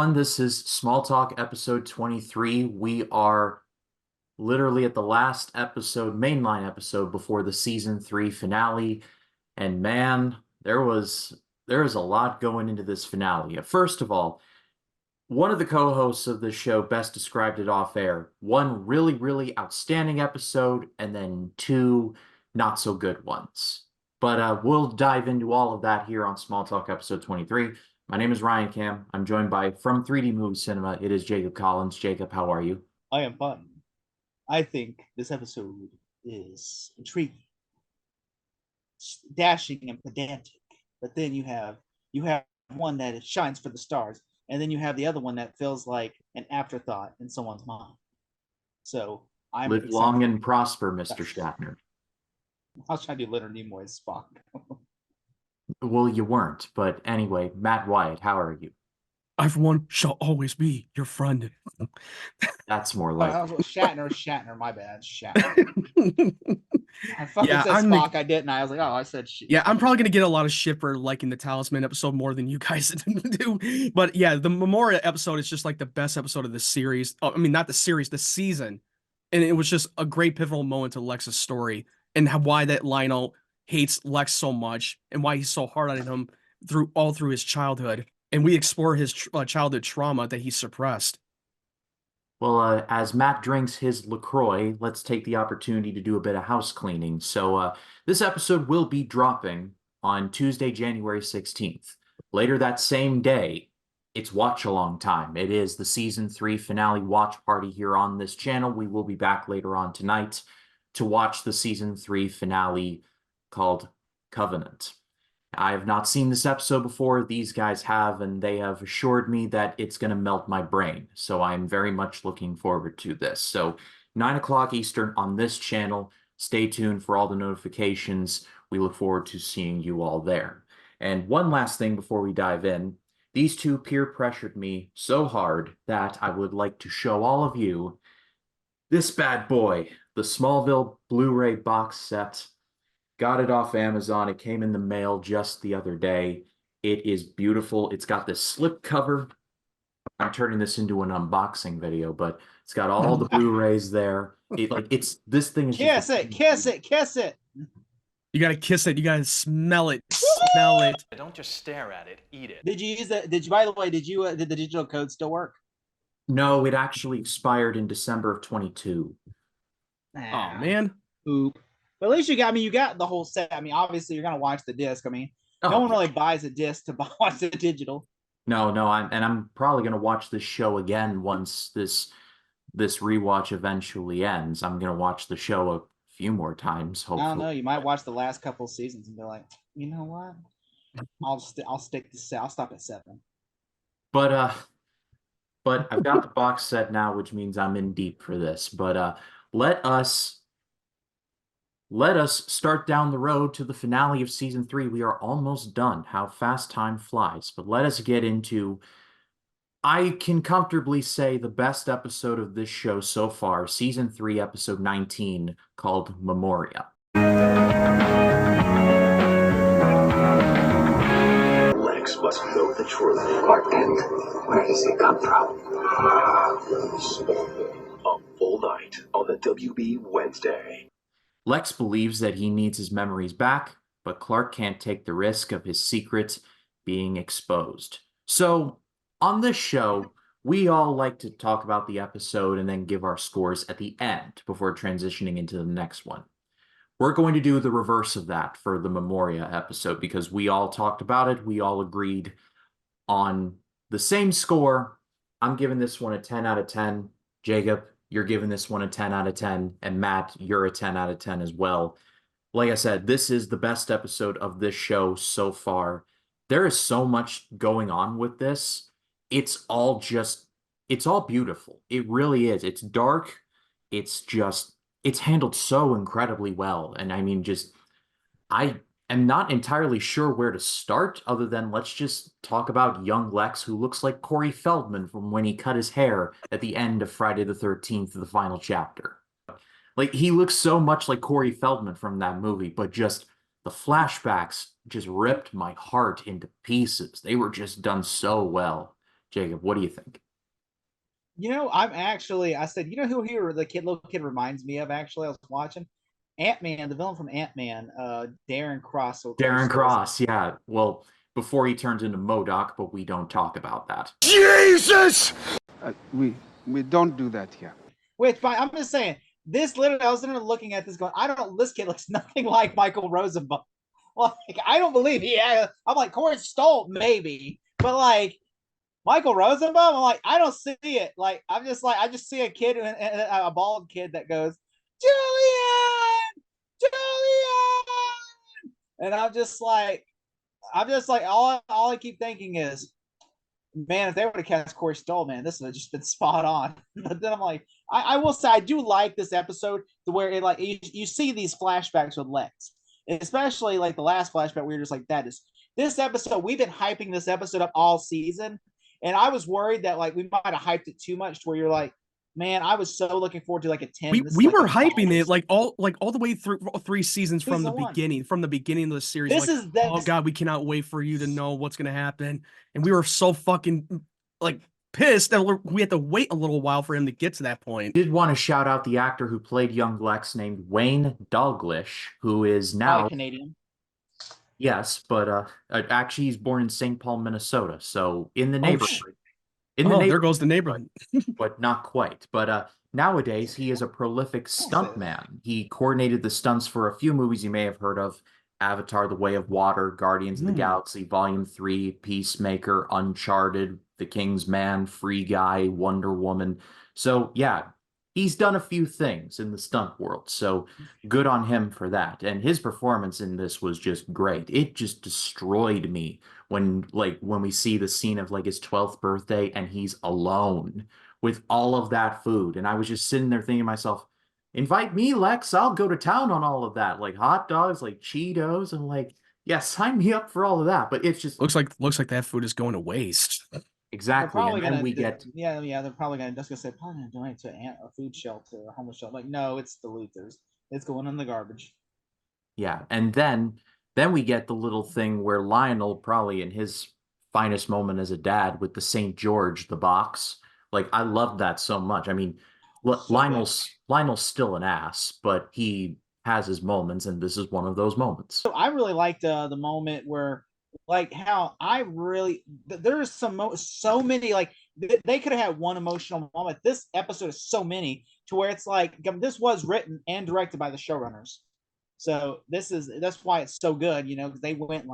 everyone. This is Small Talk episode 23. We are literally at the last episode, mainline episode before the season 3 finale. And man, there was a lot going into this finale. First of all, one of the co-hosts of this show best described it off air. One really, really outstanding episode, and then two not so good ones. But we'll dive into all of that here on Small Talk episode 23. My name is Ryan Cam. I'm joined by, from 3D Movie Cinema, it is Jacob Collins. Jacob, how are you? I am fun. I think this episode is intriguing, dashing, and pedantic. But then you have one that shines for the stars, and then you have the other one that feels like an afterthought in someone's mind. So I'm Live excited. long and prosper, Mr. Shatner. I was trying to do Leonard Nimoy's Spock. Well, you weren't, but anyway, Matt Wyatt, how are you? I, for one, shall always be your friend. That's more like Shatner, my bad. Shatner. I fucking said Spock, I didn't. I was like, oh, I said shit. Yeah, I'm probably gonna get a lot of shit for liking the Talisman episode more than you guys do. But yeah, the Memoria episode is just like the best episode of the series. Oh, I mean, not the series, the season. And it was just a great pivotal moment to Lex's story and why that Lionel hates Lex so much and why he's so hard on him through his childhood. And we explore his childhood trauma that he suppressed. Well, as Matt drinks his LaCroix, let's take the opportunity to do a bit of house cleaning. So this episode will be dropping on Tuesday, January 16th. Later that same day, it's watch along time. It is the season 3 finale watch party here on this channel. We will be back later on tonight to watch the season 3 finale called Covenant. I have not seen this episode before. These guys have, and they have assured me that it's going to melt my brain. So I'm very much looking forward to this. So 9 o'clock Eastern on this channel. Stay tuned for all the notifications. We look forward to seeing you all there. And one last thing before we dive in. These two peer pressured me so hard that I would like to show all of you this bad boy, the Smallville Blu-ray box set. Got it off Amazon. It came in the mail just the other day. It is beautiful. It's got this slip cover. I'm turning this into an unboxing video, but it's got all the Blu-rays there. This thing is kiss it. You gotta kiss it. You gotta smell it. Smell it. Don't just stare at it. Eat it. Did you use that? By the way, did the digital code still work? No, it actually expired in December of 22. Oh man. Oop. But at least you got the whole set. I mean, obviously you're gonna watch the disc. I mean, no one really buys a disc to watch the digital. No, I'm probably gonna watch this show again once this rewatch eventually ends. I'm gonna watch the show a few more times, hopefully. I don't know. You might watch the last couple of seasons and be like, you know what? I'll stick to I'll stop at 7. But I've got the box set now, which means I'm in deep for this. But let us start down the road to the finale of season 3. We are almost done. How fast time flies. But let us get into, I can comfortably say, the best episode of this show so far, season 3, episode 19, called Memoria. Lex must know the truth. Clark Kent, where does he come from? A full night on the WB Wednesday. Lex believes that he needs his memories back, but Clark can't take the risk of his secrets being exposed. So, on this show, we all like to talk about the episode and then give our scores at the end before transitioning into the next one. We're going to do the reverse of that for the Memoria episode because we all talked about it. We all agreed on the same score. I'm giving this one a 10 out of 10. Jacob, you're giving this one a 10 out of 10. And Matt, you're a 10 out of 10 as well. Like I said, this is the best episode of this show so far. There is so much going on with this. It's all beautiful. It really is. It's dark. It's handled so incredibly well. And I mean, I am not entirely sure where to start other than let's just talk about young Lex, who looks like Corey Feldman from when he cut his hair at the end of Friday the 13th, the final chapter. Like, he looks so much like Corey Feldman from that movie, but just the flashbacks just ripped my heart into pieces. They were just done so well. Jacob, what do you think? I said, who little kid reminds me of, actually, I was watching Ant-Man, the villain from Ant-Man, Darren Cross. Of Darren course, Cross, yeah. Well, before he turns into MODOK, but we don't talk about that. Jesus! We don't do that here. Which, I'm just saying, this literally, I was literally looking at this going, this kid looks nothing like Michael Rosenbaum. Like, I don't believe I'm like, Corey Stoll, maybe, but like, Michael Rosenbaum, I'm like, I don't see it. Like, I just see a kid, a bald kid that goes, Julian! Julian! And all I keep thinking is, man, if they would have cast Corey Stoll, man, this would have just been spot on. But then I'm like, I will say I do like this episode to where it like you see these flashbacks with Lex, especially like the last flashback where you're just like, that is this episode. We've been hyping this episode up all season, and I was worried that like we might have hyped it too much to where you're like, man, I was so looking forward to like a 10. We were hyping it like all the way through 3 seasons from the Season beginning, from the beginning of the series. This like, is that. oh god, we cannot wait for you to know what's gonna happen, and we were so fucking like pissed that we had to wait a little while for him to get to that point. Did want to shout out the actor who played young Lex named Wayne Dalglish, who is now Canadian. Yes, but actually he's born in St. Paul, Minnesota, so in the neighborhood. There goes the neighborhood. But not quite. But nowadays he is a prolific stuntman. He coordinated the stunts for a few movies you may have heard of: Avatar: The Way of Water, Guardians of the Galaxy Volume 3, Peacemaker, Uncharted, The King's Man, Free Guy, Wonder Woman. So yeah, he's done a few things in the stunt world. So good on him for that. And his performance in this was just great. It just destroyed me when we see the scene of like his 12th birthday and he's alone with all of that food. And I was just sitting there thinking to myself, invite me, Lex. I'll go to town on all of that. Like hot dogs, like Cheetos, and like, yeah, sign me up for all of that. But it's just looks like that food is going to waste. Exactly. And then they're probably gonna donate to a food shelter, a homeless shelter. Like, no, it's the Luthers. It's going in the garbage. Yeah, and then we get the little thing where Lionel, probably in his finest moment as a dad, with the St. George, the box. Like, I loved that so much. I mean, Lionel's still an ass, but he has his moments, and this is one of those moments. So I really liked the moment where, like, how there's so many, like, they could have had one emotional moment. This episode is so many to where it's like, this was written and directed by the showrunners. So that's why it's so good, because they went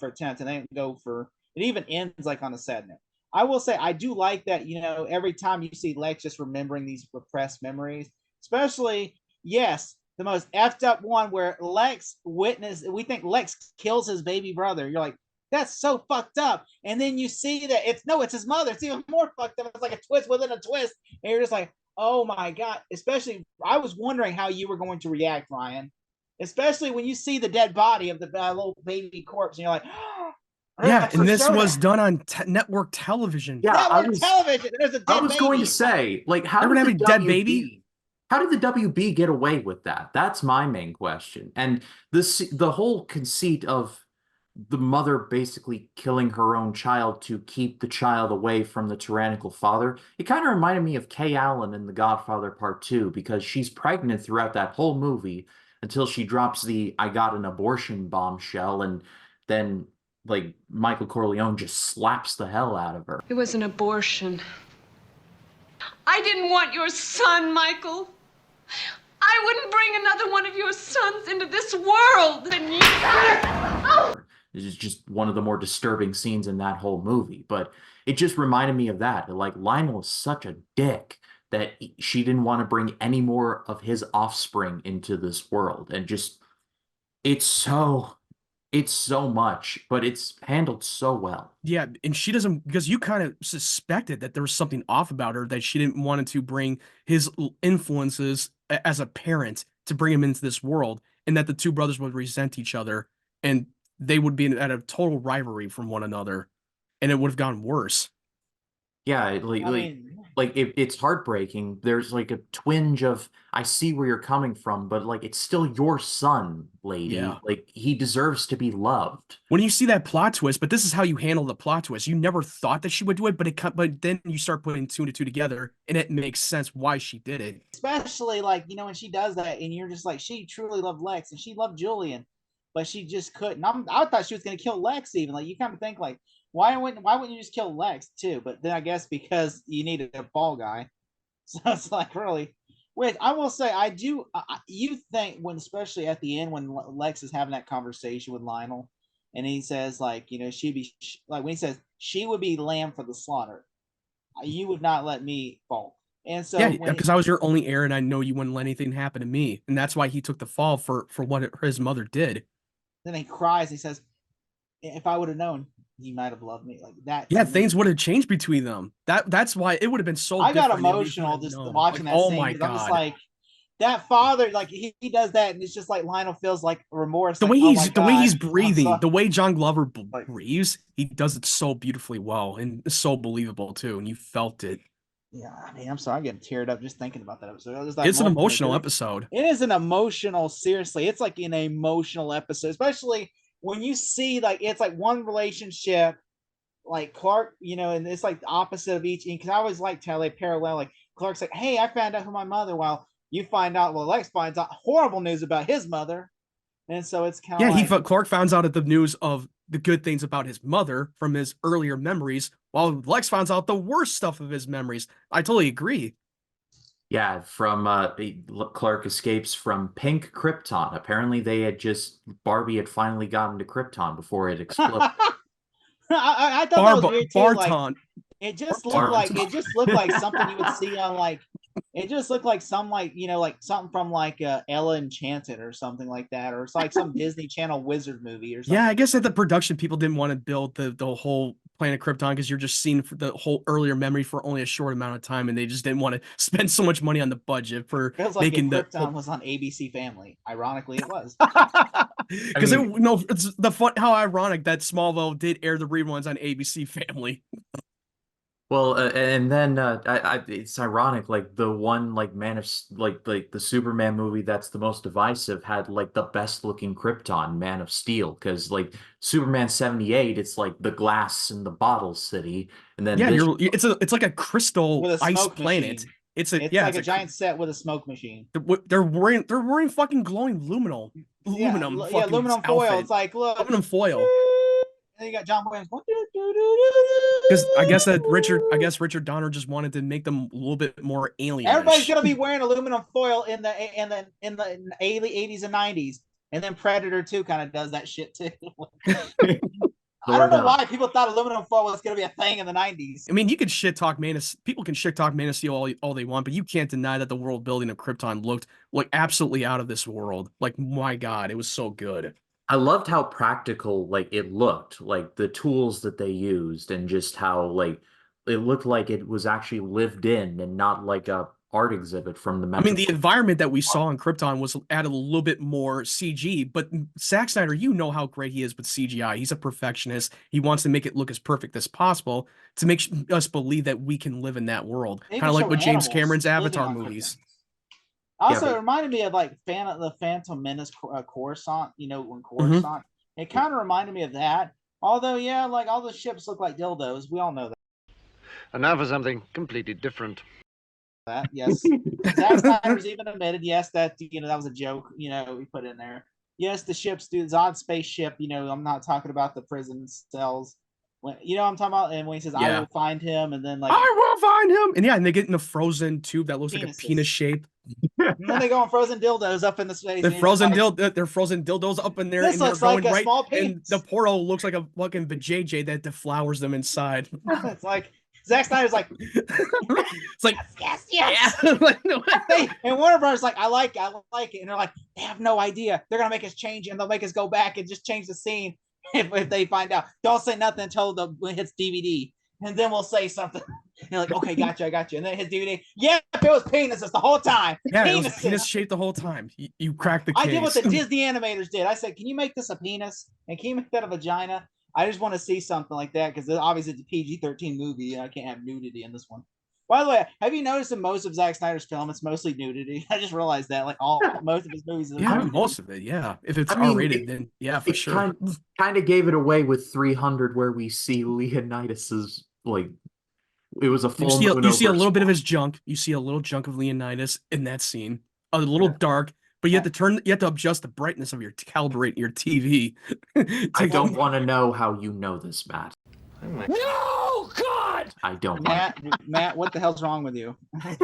for a 10 and they didn't go for it. Even ends like on a sad note. I will say I do like that, every time you see Lex just remembering these repressed memories, especially, yes, the most effed up one where we think Lex kills his baby brother. You're like, that's so fucked up. And then you see that it's his mother. It's even more fucked up. It's like a twist within a twist. And you're just like, oh my God. Especially, I was wondering how you were going to react, Ryan. Especially when you see the dead body of the little baby corpse, and you're like, yeah, and this was done on network television. Yeah, television. There's a dead I was baby. Going to say, like, how did the dead baby? How did the WB get away with that? That's my main question. And the whole conceit of the mother basically killing her own child to keep the child away from the tyrannical father, it kind of reminded me of Kay Allen in The Godfather Part 2, because she's pregnant throughout that whole movie until she drops the "I got an abortion" bombshell, and then like Michael Corleone just slaps the hell out of her. It was an abortion. I didn't want your son, Michael. I wouldn't bring another one of your sons into this world. And you... This is just one of the more disturbing scenes in that whole movie. But it just reminded me of that. Like, Lionel is such a dick that she didn't want to bring any more of his offspring into this world. And just, it's so much, but it's handled so well. Yeah, and she doesn't, because you kind of suspected that there was something off about her, that she didn't want to bring his influences as a parent to bring him into this world, and that the two brothers would resent each other, and they would be at a total rivalry from one another, and it would have gotten worse. Yeah, I mean, it's heartbreaking. There's like a twinge of I see where you're coming from, but like it's still your son, Yeah. lady. Like he deserves to be loved. When you see that plot twist, but this is how you handle the plot twist. You never thought that she would do it, but then you start putting two and two together, and it makes sense why she did it. especially like when she does that, and you're just like, she truly loved Lex, and she loved Julian, but she just couldn't. I thought she was going to kill Lex. Even like you kind of think like, why wouldn't you just kill Lex too? But then I guess because you needed a fall guy, so it's like really. Which I will say, I do. You think when, especially at the end, when Lex is having that conversation with Lionel, and he says like, she'd be like when he says she would be lamb for the slaughter, you would not let me fall. And so Yeah, when because I was your only heir, and I know you wouldn't let anything happen to me, and that's why he took the fall for what his mother did. then he cries, he says, "If I would have known, you might have loved me." Like that Yeah, to me, things would have changed between them. That's why it would have been so I got different if he emotional had just known. watching Like, that oh scene my because I'm just God. like, that father, like he does that, and it's just like Lionel feels like remorse. The Like, way oh my the way he's God, I'm breathing, sorry. the way John Glover Like, breathes, he does it so beautifully well and so believable too, and you felt it. yeah, I mean, I'm sorry, I'm getting teared up just thinking about that episode. There's that It's an moment emotional because episode. it is an emotional, seriously, it's like an emotional episode, especially when you see like it's like one relationship, like Clark, and it's like the opposite of each. Because I always like how they parallel. Like Clark's like, "Hey, I found out who my mother." While you find out, well, Lex finds out horrible news about his mother, and so it's kind of Yeah, like, Clark finds out at the news of the good things about his mother from his earlier memories, while Lex finds out the worst stuff of his memories. I totally agree. Yeah, from Clark escapes from pink Krypton. Apparently, Barbie had finally gotten to Krypton before it exploded. I thought that was weird too. Like Barton. it just looked like something you would see on like. It just looked like some like something from like Ella Enchanted or something like that, or it's like some Disney Channel wizard movie or Yeah, I something. guess that the production people didn't want to build the whole planet Krypton because you're just seeing the whole earlier memory for only a short amount of time, and they just didn't want to spend so much money on the budget for Feels like if making the Krypton was on ABC Family. Ironically, it was. because it's the fun how ironic that Smallville did air the reruns on ABC Family. Well, and then it's ironic, like the one like Man of like the Superman movie that's the most divisive had like the best looking Krypton, Man of Steel, because like Superman 78, it's like the glass in the bottle city, and then Yeah, this it's like a crystal With a ice smoke planet. machine. It's It's like a giant set with a smoke machine. they're wearing fucking glowing Yeah, aluminum yeah, fucking aluminum foil. outfit. It's like, look, Aluminum foil. and then you got John Williams going. Because I guess Richard Donner just wanted to make them a little bit more Everybody's alienish. gonna be wearing aluminum foil in the 80s and 90s, and then Predator 2 kind of does that shit too. I don't sword know why people thought aluminum foil was gonna be a thing in the 90s. I mean, you could shit talk people can shit talk Man of Steel all they want, but you can't deny that the world building of Krypton looked like absolutely out of this world. Like, my God, it was so good. I loved how practical like it looked, like the tools that they used, and just how like it looked like it was actually lived in and not like a art exhibit from the I mean, the Metropolitan. environment that we saw in Krypton was added a little bit more CG, but Zack Snyder, you know how great he is with CGI. He's a perfectionist. He wants to make it look as perfect as possible to make us believe that we can live in that world. They Kind even of like show with James animals Cameron's living Avatar on movies. Krypton. Also, Yeah, it but reminded me of like the Phantom Menace Coruscant. When Hmm. Coruscant, it kind of reminded me of that. Although, yeah, like all the ships look like dildos. We all know And now for something completely different. that. Yes, Zack Snyder's even admitted, yes, that that was a joke. We put in there. Yes, the ships do Zod spaceship. I'm not talking about the prison cells. I'm talking about, and when he says, "I Yeah. will find him," and then like I will find him. And yeah, and they get in a frozen tube that looks like a Penises. penis shape. and then they go on frozen dildos up in the space. They're and you're just frozen like, they're frozen dildos up in there, This and they're looks like going a right. small And the penis. portal looks like a fucking vajayjay that deflowers them inside. It's like Zack Snyder's like, It's like, yes. yeah. Like, no. And Warner Brothers like, I like it, and they're like, they have no idea. They're gonna make us change, and they'll make us go back and just change the scene if they find out. Don't say nothing until it hits DVD, and then we'll say something. And you're like, okay, gotcha, I got you. And then it hits DVD. Yeah, it was penises the whole time. Yeah, it was Penises. penis shaped the whole time. You cracked the case. I did what the Disney animators did. I said, can you make this a penis? And can you make that a vagina? I just want to see something like that because obviously it's a PG-13 movie. And I can't have nudity in this one. By the way, have you noticed in most of Zack Snyder's film, it's mostly nudity? I just realized that, like most of his movies. Yeah, most of it. Yeah, if it's I mean, R-rated, then yeah, for it sure. kind of gave it away with 300, where we see Leonidas's like it was a full moon You see a over little bit of Spawn. his junk. You see a little junk of Leonidas in that scene. A little Yeah. dark, but you have to adjust the brightness of calibrate your TV. I don't want to know how you know this, Matt. No, God! I don't. Matt, what the hell's wrong with you? I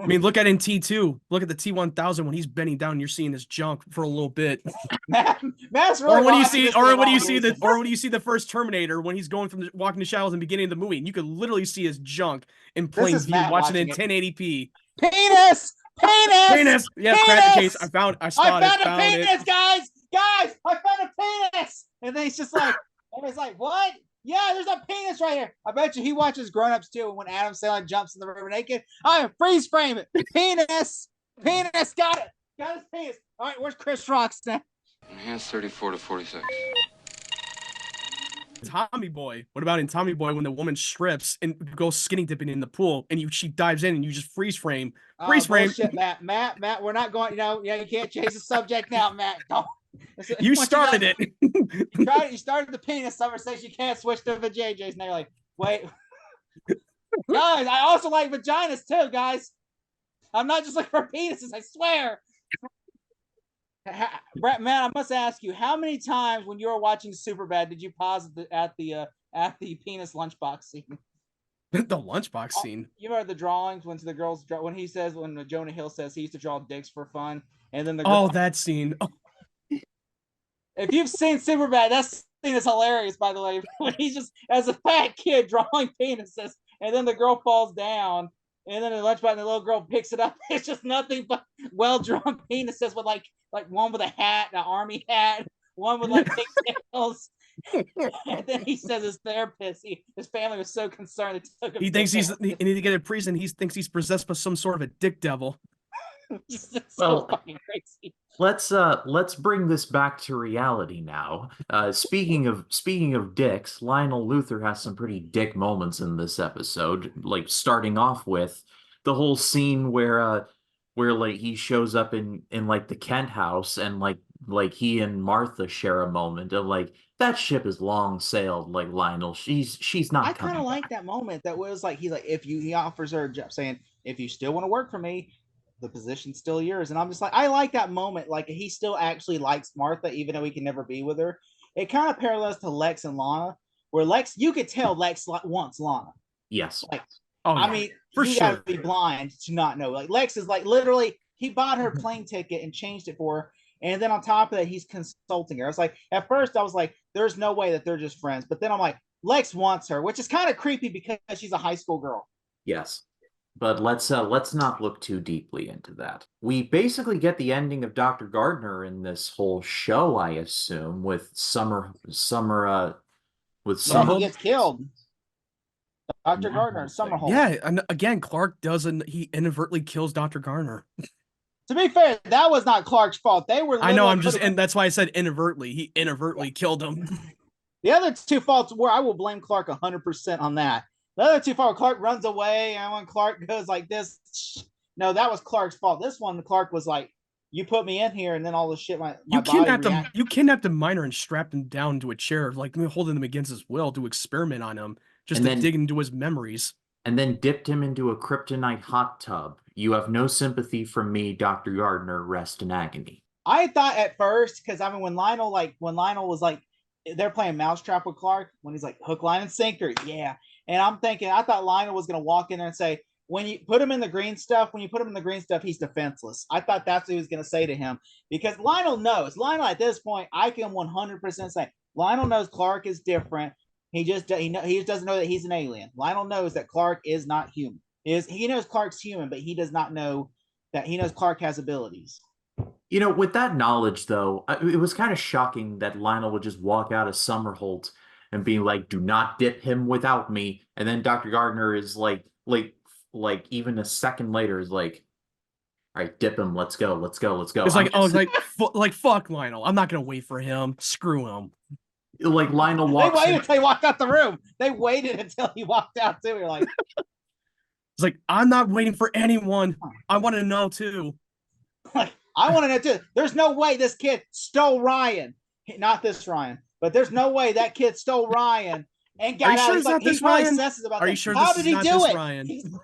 mean, look at in T2. Look at the T1000 when he's bending down. And you're seeing his junk for a little bit. Matt's really Or when you watching see, this for the wrong reasons. or when you see the first Terminator when he's going from walking the shadows in the beginning of the movie, and you could literally see his junk in plain is view, Matt watching it in watching 1080p. Penis! Penis! Yeah, crack the case. I found I found found a penis, it. guys! Guys, I found a penis! And then he's just like, everybody's like, what? Yeah, there's a penis right here. I bet you he watches Grown Ups too. And when Adam Sandler jumps in the river naked, I freeze frame it. Penis! Penis! Got it! Got his penis. All right, where's Chris Rock's now? Enhance 34 to 46. Tommy Boy. What about in Tommy Boy when the woman strips and goes skinny dipping in the pool and she dives in and you just freeze frame. Freeze frame. Bullshit, Matt, we're not going, you can't change the subject now, Matt. Don't. You started it. You started the penis conversation. You can't switch to the JJ's. Now you're like, wait. Guys, I also like vaginas too, guys. I'm not just looking for penises, I swear. Matt, I must ask you, how many times when you were watching Superbad did you pause at the penis lunchbox scene? The lunchbox scene. You remember the drawings when the girls draw when Jonah Hill says he used to draw dicks for fun, and then that scene. Oh. If you've seen Superbad, that scene is hilarious, by the way. When he's just as a fat kid drawing penises, and then the girl falls down, and then the lunchbox, and the little girl picks it up. It's just nothing but well-drawn penises with like one with a hat, an army hat, one with like pigtails. And then he says his therapist, his family was so concerned. He thinks he need to get a priest, and he thinks he's possessed by some sort of a dick devil. So fucking crazy. Let's bring this back to reality now. Speaking of dicks, Lionel Luthor has some pretty dick moments in this episode. Like starting off with the whole scene where like he shows up in like the Kent house, and like he and Martha share a moment of like, that ship is long sailed. Like, Lionel, she's not. I kind of like that moment. That was like he offers her a job, saying, if you still want to work for me, the position's still yours. And I'm just like, I like that moment. Like, he still actually likes Martha, even though he can never be with her. It kind of parallels to Lex and Lana, where you could tell Lex wants Lana. Yes. Like, oh, yeah. I mean, for you sure. gotta be blind to not know. Like, Lex is like, literally, he bought her plane ticket and changed it for her. And then on top of that, he's consulting her. I was like, at first I was like, there's no way that they're just friends. But then I'm like, Lex wants her, which is kind of creepy because she's a high school girl. Yes. But let's not look too deeply into that. We basically get the ending of Dr. Gardner in this whole show, I assume, with Summer He gets killed. Dr. Gardner, Summerhold. Yeah, and again, Clark he inadvertently kills Dr. Gardner. To be fair, that was not Clark's fault. They were. I know. And that's why I said inadvertently. He inadvertently killed him. The other two faults were, I will blame Clark 100% on that. The other two faults, Clark runs away, and when Clark goes like this, no, that was Clark's fault. This one, Clark was like, "You put me in here," and then all the shit. You kidnapped a minor and strapped him down to a chair, like holding him against his will to experiment on him, just to dig into his memories. And then dipped him into a kryptonite hot tub. You have no sympathy from me, Dr. Gardner. Rest in agony. I thought at first, because I mean, when Lionel was like, they're playing Mousetrap with Clark, when he's like, hook, line, and sinker, yeah. And I'm thinking, I thought Lionel was going to walk in there and say, when you put him in the green stuff, he's defenseless. I thought that's what he was going to say to him, because Lionel knows. Lionel, at this point, I can 100% say, Lionel knows Clark is different. He just doesn't know that he's an alien. Lionel knows that Clark is not human. He knows Clark's human, but he does not know that he knows Clark has abilities. You know, with that knowledge, though, it was kind of shocking that Lionel would just walk out of Summerholt and be like, "Do not dip him without me." And then Dr. Gardner is like even a second later is like, "All right, dip him. Let's go. Let's go. Let's go." It's like, fuck Lionel. I'm not gonna wait for him. Screw him. Like Lionel They walks waited in. until he walked out the room. They waited until he walked out too. You're like, It's like, I'm not waiting for anyone. I want to know too. I want to know too. There's no way this kid stole Ryan. Not this Ryan, but there's no way that kid stole Ryan and got Are you out. sure He's it's like, not he this probably Ryan? stresses about Are that. you sure How this did is he not do this it? Ryan?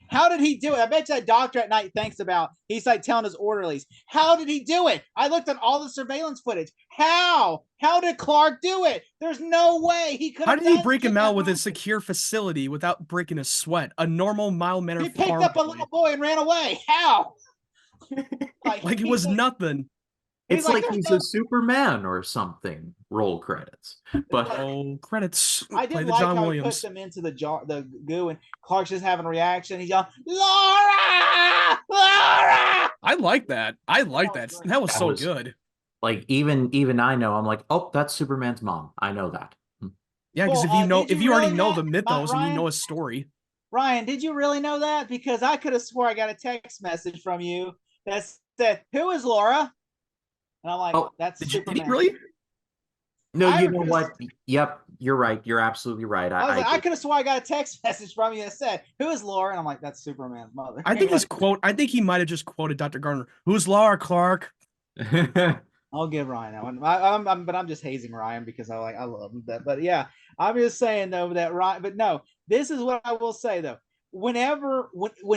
How did he do it? I bet that doctor at night thinks about. He's like telling his orderlies, how did he do it? I looked at all the surveillance footage. How? How did Clark do it? There's no way he could How have did he done break him that. out with a secure facility without breaking a sweat? A normal, mild-mannered He picked farm up a boy. little boy and ran away. How? Like it was nothing. He's It's like there's he's no. a Superman or something. Roll credits. But Oh, credits. I Play did the like John how he Williams. pushed him into the goo, and Clark's just having a reaction. He's yelling, "Laura, Laura!" I like that. I like was that. great. That was That so was- good. like even I know, I'm like, oh, that's Superman's mom. I know that. Yeah, because Well, if you already really know know the that, mythos and you Ryan? know his story, Ryan, did you really know that? Because I could have swore I got a text message from you that said, "Who is Laura?" And I'm like, Oh, "That's did Superman." he really? No, I you know could've- what? Yep, you're right. You're absolutely right. I was like, I did. could have swore I got a text message from you that said, "Who is Laura?" And I'm like, "That's Superman's mother." I think I think he might have just quoted Dr. Gardner. Who's Laura Clark? I'll give Ryan that one. But I'm just hazing Ryan because I love him. But yeah, I'm just saying though that Ryan. But no, this is what I will say though. When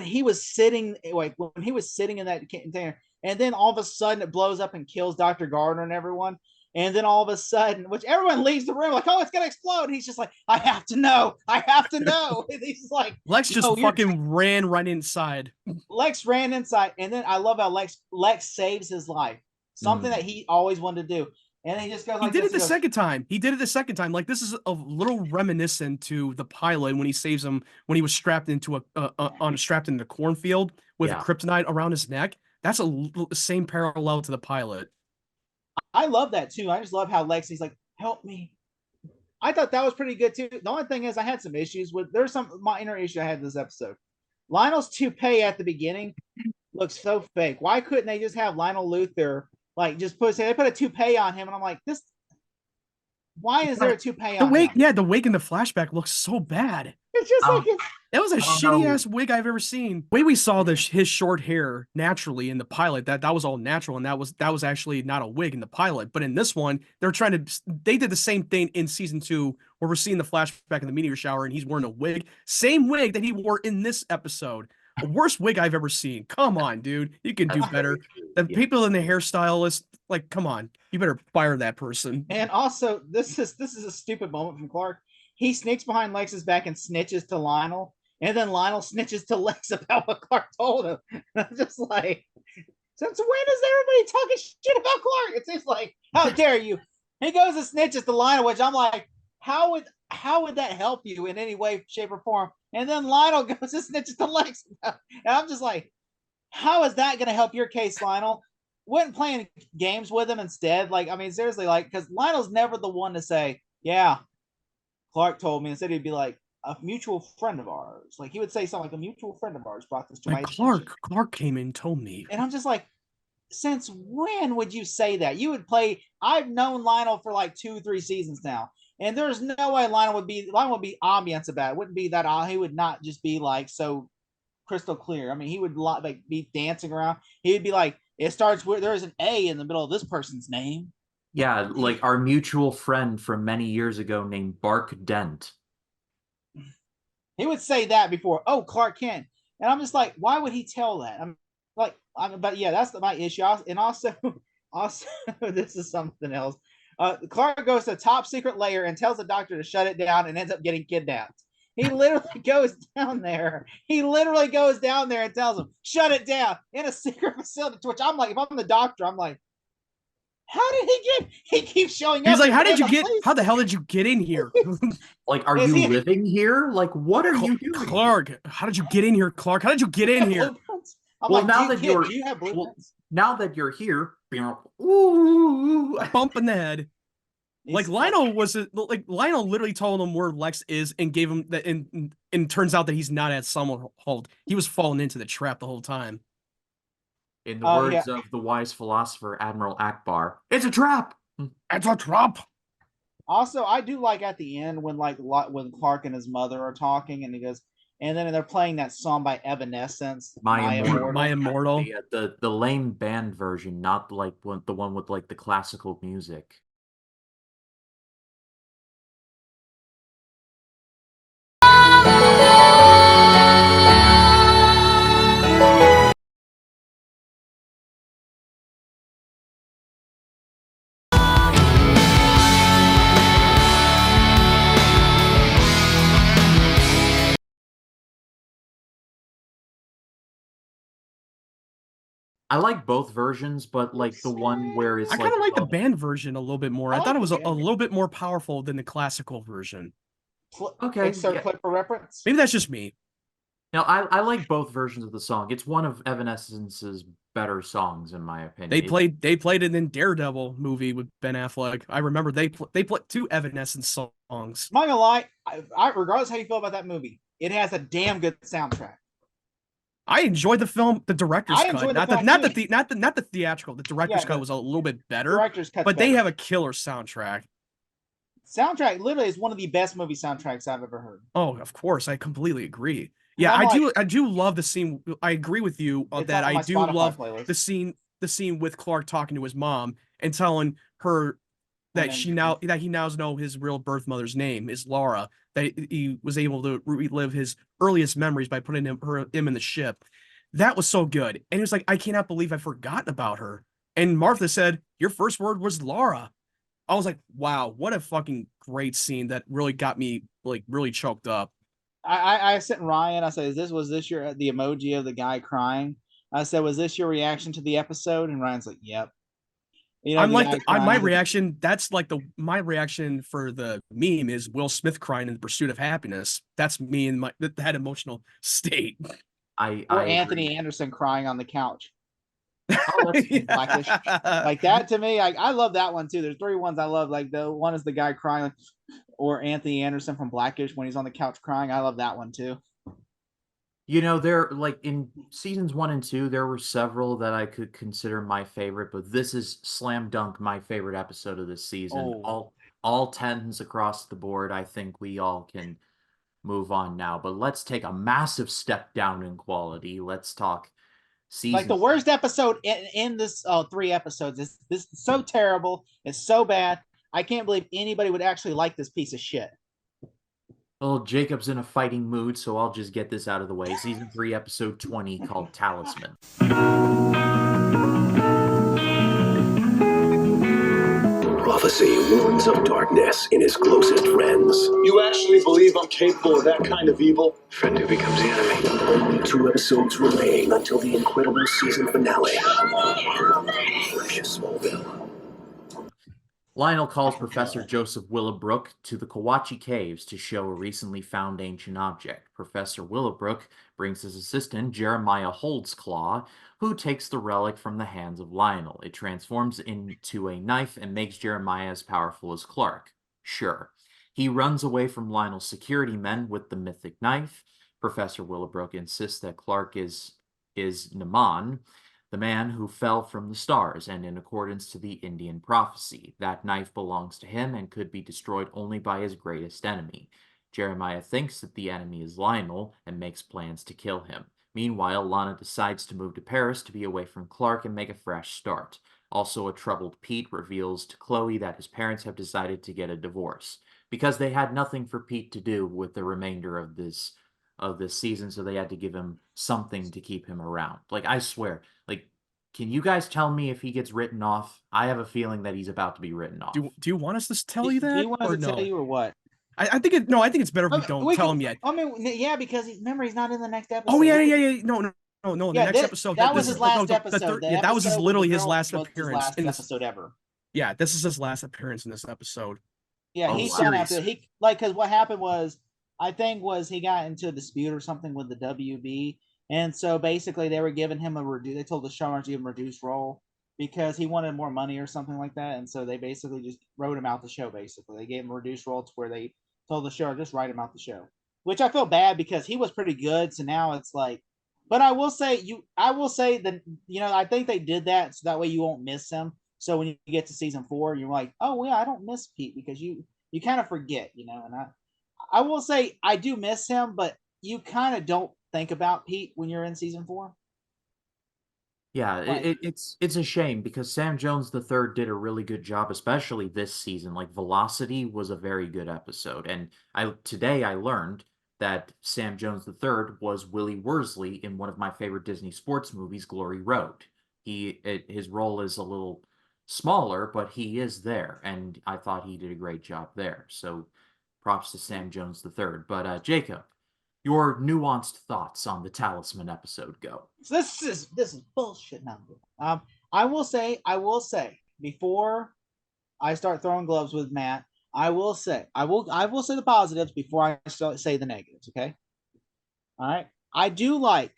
he was sitting when he was sitting in that container, and then all of a sudden it blows up and kills Dr. Gardner and everyone. And then all of a sudden, which everyone leaves the room like, oh, it's gonna explode. And he's just like, I have to know. I have to know. And he's just like, Lex just "Yo, fucking ran right inside. Lex ran inside, and then I love how Lex saves his life. Something that he always wanted to do, and then he just goes He like did this. it the second time. He did it the second time. Like this is a little reminiscent to the pilot when he saves him when he was strapped into strapped in the cornfield with Yeah. kryptonite around his neck. That's the same parallel to the pilot. I love that too. I just love how Lex. He's like, help me. I thought that was pretty good too. The only thing is, I had some issues with. There's some minor issue I had this episode. Lionel's toupee at the beginning looks so fake. Why couldn't they just have Lionel Luthor like just they put a toupee on him, and I'm like, this. Why is there a toupee on him? Yeah, the wig in the flashback looks so bad. It's just like That was a I don't shitty know. ass wig I've ever seen. The way we saw his short hair naturally in the pilot, that was all natural, and that was actually not a wig in the pilot. But in this one, they did the same thing in season 2, where we're seeing the flashback in the meteor shower, and he's wearing a wig, same wig that he wore in this episode. A worst wig I've ever seen. Come on, dude, you can do better. The people in the hairstylist, like, come on, you better fire that person. And also, this is a stupid moment from Clark. He sneaks behind Lex's back and snitches to Lionel, and then Lionel snitches to Lex about what Clark told him. And I'm just like, since when is everybody talking shit about Clark? It seems like, how dare you? He goes and snitches to Lionel, which I'm like, how would that help you in any way, shape, or form? And then Lionel goes and snitches to Lex. And I'm just like, how is that going to help your case, Lionel? Wouldn't playing games with him instead? Like, I mean, seriously, like, because Lionel's never the one to say, yeah, Clark told me. Instead, he'd be like, a mutual friend of ours. Like, he would say something like, a mutual friend of ours brought this to my attention. Clark came and told me. And I'm just like, since when would you say that? You would play. I've known Lionel for like 2-3 seasons now, and there's no way Lionel would be ambience about it. Wouldn't be that. He would not just be like so crystal clear. I mean, he would like be dancing around. He'd be like, it starts with there's an A in the middle of this person's name. Yeah, like our mutual friend from many years ago named Bark Dent. He would say that before, oh, Clark Kent. And I'm just like, why would he tell that? But yeah, that's my issue. And also, this is something else. Clark goes to a top secret layer and tells the doctor to shut it down and ends up getting kidnapped. He literally goes down there. And tells him, shut it down in a secret facility. To which I'm like, if I'm the doctor, I'm like, how did he keeps showing up. He's like, how the hell did you get in here? Like, are you living here? Like, what are you doing? Clark, how did you get in here, Clark? How did you get in here? Well, like, do you have blueprints? Now that you're here, ooh, bump in the head. Like Lionel literally told him where Lex is and gave him that, and turns out that he's not at Summerhold. He was falling into the trap the whole time. In the words of the wise philosopher Admiral Akbar, it's a trap. It's a trap. Also, I do like at the end when when Clark and his mother are talking, and he goes, and then they're playing that song by Evanescence, My Immortal. My Immortal. The lame band version, not like the one with like the classical music. I like both versions, but like the one where it's I kind like of like the band version a little bit more. I I thought like it was the a band little bit more powerful than the classical version. okay, Insert yeah. clip for reference. Maybe that's just me. Now I like both versions of the song. It's one of Evanescence's better songs, in my opinion. They played it in Daredevil movie with Ben Affleck. I remember they played two Evanescence songs. I'm not gonna lie, regardless how you feel about that movie, it has a damn good soundtrack. I enjoyed the film, the director's I cut, enjoyed the film not too. not the theatrical. The director's Yeah, cut was a little bit better, Director's cut's but they better. have a killer soundtrack. Soundtrack literally is one of the best movie soundtracks I've ever heard. Oh, of course, I completely agree. Yeah, I'm like, I do love the scene. I agree with you on it's that. on I my do Spotify love playlist. the scene with Clark talking to his mom and telling her that he now know his real birth mother's name is Laura. That he was able to relive his earliest memories by putting him in the ship. That was so good. And he was like, I cannot believe I've forgotten about her. And Martha said, your first word was Laura. I was like, wow, what a fucking great scene that really got me like really choked up. I sent Ryan. I said, was this your the emoji of the guy crying? I said, was this your reaction to the episode? And Ryan's like, yep. You know, I'm the like guy my crying. reaction. That's like my reaction for the meme is Will Smith crying in the Pursuit of Happiness. That's me in that emotional state. Or I Anthony agree. Anderson crying on the couch. Oh, that's Blackish. Like that to me, I love that one too. There's three ones I love. Like the one is the guy crying, or Anthony Anderson from Blackish when he's on the couch crying. I love that one too. You know, there like in seasons 1 and 2, there were several that I could consider my favorite, but this is slam dunk my favorite episode of this season. Oh. All tens across the board. I think we all can move on now, but let's take a massive step down in quality. Let's talk Like the season. worst episode in this 3 episodes is this is so terrible. It's so bad. I can't believe anybody would actually like this piece of shit. Well, Jacob's in a fighting mood, so I'll just get this out of the way. Season 3, episode 20, called Talisman. Prophecy warns of darkness in his closest friends. You actually believe I'm capable of that kind of evil? Friend who becomes the enemy. Only 2 episodes remain until the incredible season finale. Fresh as Smallville. Lionel calls Professor Joseph Willowbrook to the Kawachi Caves to show a recently found ancient object. Professor Willowbrook brings his assistant, Jeremiah Holdsclaw, who takes the relic from the hands of Lionel. It transforms into a knife and makes Jeremiah as powerful as Clark. Sure. He runs away from Lionel's security men with the mythic knife. Professor Willowbrook insists that Clark is Naman, the man who fell from the stars, and in accordance to the Indian prophecy, that knife belongs to him and could be destroyed only by his greatest enemy. Jeremiah thinks that the enemy is Lionel and makes plans to kill him. Meanwhile, Lana decides to move to Paris to be away from Clark and make a fresh start. Also, a troubled Pete reveals to Chloe that his parents have decided to get a divorce because they had nothing for Pete to do with the remainder of this season, so they had to give him something to keep him around. Like, I swear, like, can you guys tell me if he gets written off? I have a feeling that he's about to be written off. Do you want us to tell you that? Do you want us or to no? tell you or what? I think it's better if we don't tell him yet. I mean, yeah, because remember he's not in the next episode. Oh yeah. No. The Yeah, next episode. That was his last episode. Yeah, that was literally his last was appearance his last in this episode ever. Yeah, this is his last appearance in this episode. Yeah, he's done after because what happened was I think he got into a dispute or something with the WB, and so basically they were giving him they told the showrunners to give him a reduced role because he wanted more money or something like that, and so they basically just wrote him out the show. Basically, they gave him a reduced role to where they told the show just write him out the show, which I feel bad because he was pretty good. So now it's like, but I will say that I think they did that so that way you won't miss him. So when you get to season 4, you're like, oh yeah, I don't miss Pete because you kind of forget, you know. And I will say I do miss him, but you kind of don't think about Pete when you're in season 4. Yeah, Like, it's a shame because Sam Jones the third did a really good job, especially this season. Like Velocity was a very good episode, and today I learned that Sam Jones the third was Willie Worsley in one of my favorite Disney sports movies, Glory Road. His role is a little smaller, but he is there, and I thought he did a great job there. So props to Sam Jones the third. But Jacob, your nuanced thoughts on the Talisman episode go. so this is bullshit. Now, I will say before I start throwing gloves with Matt, I will say the positives before I say the negatives. Okay, all right. I do like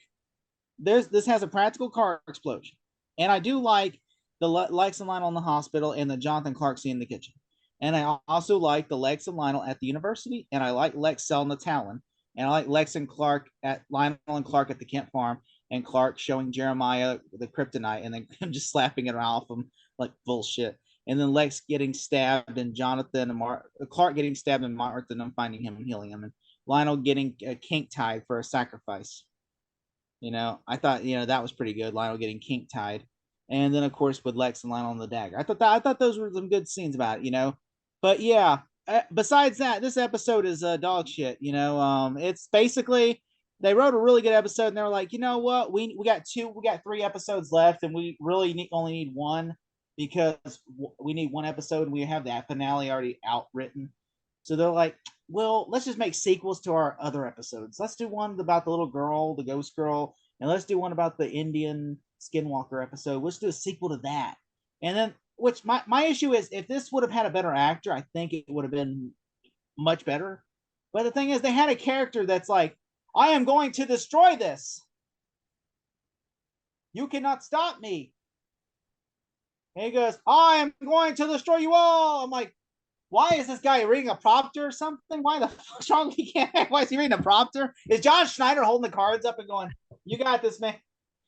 this has a practical car explosion, and I do like the Lex and Lionel in the hospital and the Jonathan Clark scene in the kitchen, and I also like the Lex and Lionel at the university, and I like Lex selling the Talon, and I like Lex and Clark at Lionel and Clark at the Kent farm, and Clark showing Jeremiah the kryptonite, and then just slapping it off him like bullshit. And then Lex getting stabbed, and Jonathan and Clark getting stabbed, and Martha and finding him and healing him, and Lionel getting kink tied for a sacrifice. You know, I thought that was pretty good. Lionel getting kink tied, and then of course with Lex and Lionel on the dagger. I thought those were some good scenes about it. You know, but yeah. Besides that, this episode is dog shit. You know, it's basically they wrote a really good episode, and they were like, you know what, we got 3 episodes left, and we really only need one because we need one episode, and we have that finale already outwritten. So they're like, well, let's just make sequels to our other episodes. Let's do one about the little girl, the ghost girl, and let's do one about the Indian skinwalker episode. Let's do a sequel to that. And then, which my issue is, if this would have had a better actor, I think it would have been much better. But the thing is, they had a character that's like, I am going to destroy this. You cannot stop me. And he goes, I am going to destroy you all. I'm like, why is this guy reading a prompter or something? Why the fuck's wrong with you? Why is he reading a prompter? Is John Schneider holding the cards up and going, you got this, man.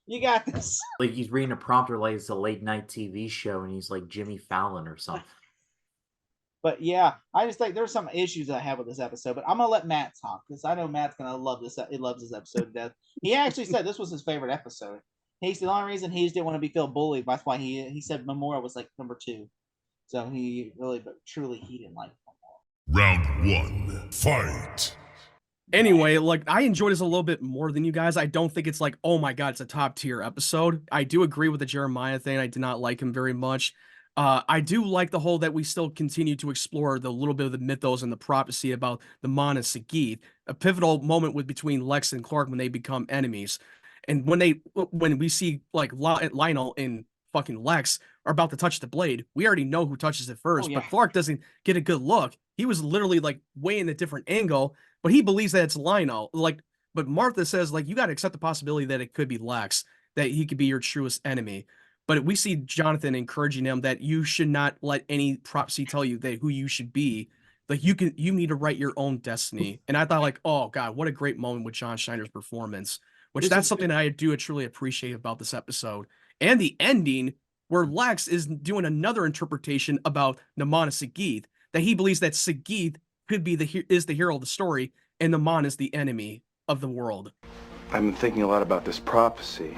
You got this. Like he's reading a prompter like it's a late night TV show and he's like Jimmy Fallon or something. But yeah, I just think there's some issues I have with this episode, but I'm going to let Matt talk because I know Matt's going to love this. He loves this episode to death. He actually said this was his favorite episode. He's the only reason he just didn't want to feel bullied. That's why he said Memoria was like number 2. So he really, but truly, he didn't like Memoria. Round 1, fight. Anyway, like I enjoyed this a little bit more than you guys. I don't think it's like, oh my God, it's a top tier episode. I do agree with the Jeremiah thing. I did not like him very much. I do like the whole that we still continue to explore the little bit of the mythos and the prophecy about the Mon and Sagith. A pivotal moment with between Lex and Clark when they become enemies. And when we see like Lionel and fucking Lex are about to touch the blade, we already know who touches it first, but Clark doesn't get a good look. He was literally like way in a different angle, but he believes that it's Lionel. Like, but Martha says, like, you got to accept the possibility that it could be Lex, that he could be your truest enemy. But we see Jonathan encouraging him that you should not let any prophecy tell you that who you should be. Like you need to write your own destiny. And I thought like, oh God, what a great moment with John Schneider's performance, which that's something that I do truly appreciate about this episode. And the ending where Lex is doing another interpretation about Naman and Sagith, that he believes that Sagith could be is the hero of the story and Naman is the enemy of the world. I've been thinking a lot about this prophecy.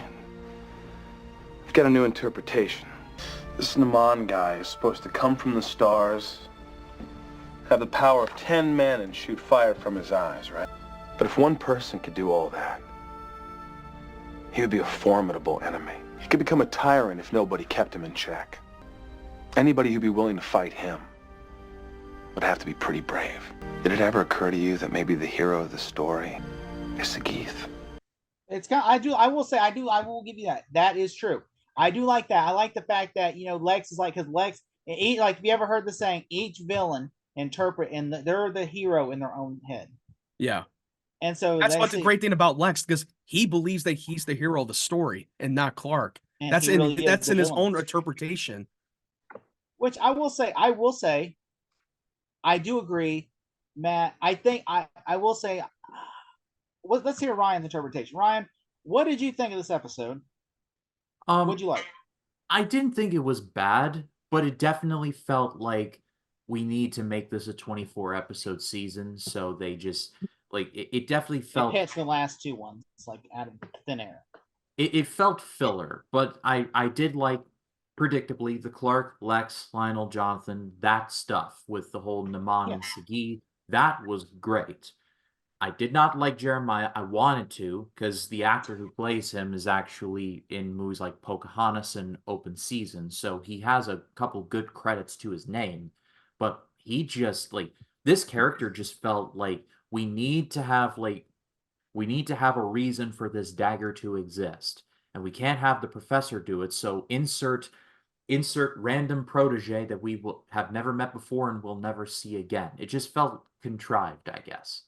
I've got a new interpretation. This Naman guy is supposed to come from the stars, have the power of 10 men and shoot fire from his eyes, right? But if one person could do all that, he would be a formidable enemy. He could become a tyrant if nobody kept him in check. Anybody who'd be willing to fight him would have to be pretty brave. Did it ever occur to you that maybe the hero of the story is Sagith? It's kind of, I will give you that. That is true. I do like that. I like the fact that, Lex is like, because Lex, like, have you ever heard the saying, each villain interpret, and they're the hero in their own head. Yeah. And so that's what's the great thing about Lex, because he believes that he's the hero of the story and not Clark. And that's in his own interpretation. Which I will say, I do agree, Matt. I think I will say, let's hear Ryan's interpretation. Ryan, what did you think of this episode? What'd you like? I didn't think it was bad, but it definitely felt like we need to make this a 24 episode season. So they just like it definitely felt It hits the last two ones like out of thin air. it felt filler, but I did like predictably the Clark, Lex, Lionel, Jonathan, that stuff with the whole Naman and Sagi. That was great. I did not like Jeremiah. I wanted to, because the actor who plays him is actually in movies like Pocahontas and Open Season, so he has a couple good credits to his name. But he just like this character just felt like we need to have a reason for this dagger to exist. And we can't have the professor do it, so insert random protege that we will have never met before and will never see again. It just felt contrived, I guess.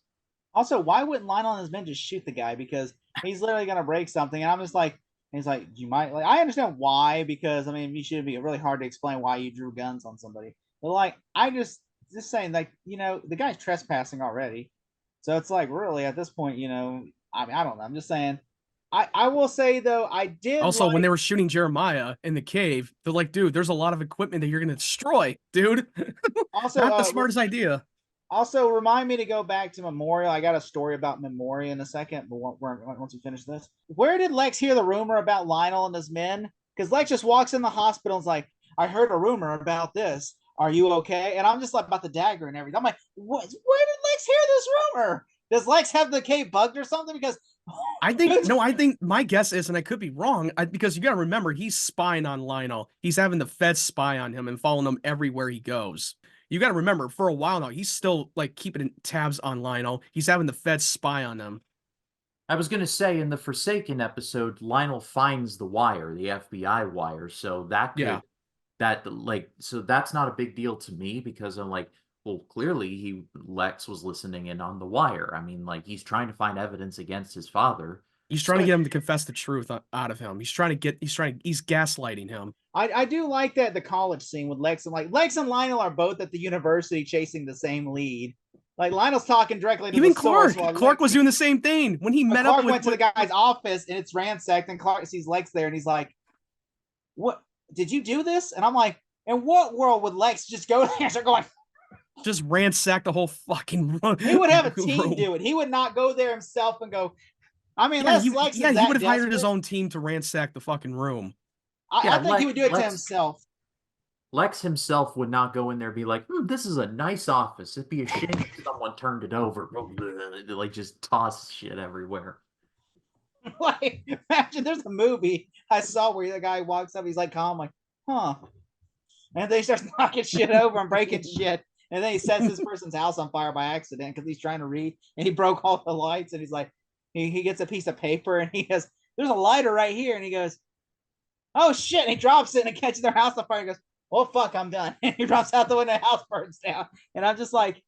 Also, why wouldn't Lionel and his men just shoot the guy? Because he's literally gonna break something, and I'm just like, he's like, you might like. I understand why, because I mean, it should be really hard to explain why you drew guns on somebody. But like, I just saying, like, the guy's trespassing already, so it's like, really at this point, I mean, I don't know. I'm just saying. I will say though, I did also when they were shooting Jeremiah in the cave, they're like, dude, there's a lot of equipment that you're gonna destroy, dude. Also, not the smartest idea. Also, remind me to go back to Memoria. I got a story about Memoria in a second, but once we finish this, where did Lex hear the rumor about Lionel and his men? Because Lex just walks in the hospital and is like, I heard a rumor about this. Are you okay? And I'm just like about the dagger and everything. I'm like, what? Where did Lex hear this rumor? Does Lex have the cave bugged or something? Because I think my guess is, and I could be wrong, because you got to remember, he's spying on Lionel. He's having the feds spy on him and following him everywhere he goes. You got to remember, for a while now, he's still like keeping tabs on Lionel. He's having the feds spy on him. I was going to say in the Forsaken episode, Lionel finds the wire, the FBI wire. So so that's not a big deal to me, because I'm like, well, clearly Lex was listening in on the wire. I mean, like, he's trying to find evidence against his father. He's trying to get him to confess the truth out of him. He's gaslighting him. I do like that the college scene with Lex and Lionel are both at the university chasing the same lead. Like, Lionel's talking directly to even the source. Clark was doing the same thing when he met Clark up with. Went to the guy's office and it's ransacked, and Clark sees Lex there and he's like, "What? Did you do this?" And I'm like, "In what world would Lex just go there and start going?" Just ransack the whole fucking room. He would have a team do it. He would not go there himself and go. I mean, he would have hired his own team to ransack the fucking room. I think he would do it to himself. Lex himself would not go in there and be like, this is a nice office. It'd be a shame if someone turned it over. Like, just toss shit everywhere. Like, imagine there's a movie I saw where the guy walks up, he's like calm, like, huh. And then he starts knocking shit over and breaking shit. And then he sets this person's house on fire by accident because he's trying to read, and he broke all the lights, and he's like, he gets a piece of paper and he goes, there's a lighter right here, and he goes, oh shit, and he drops it and it catches their house on fire and goes, well, fuck, I'm done. And he drops out the window, the house burns down. And I'm just like,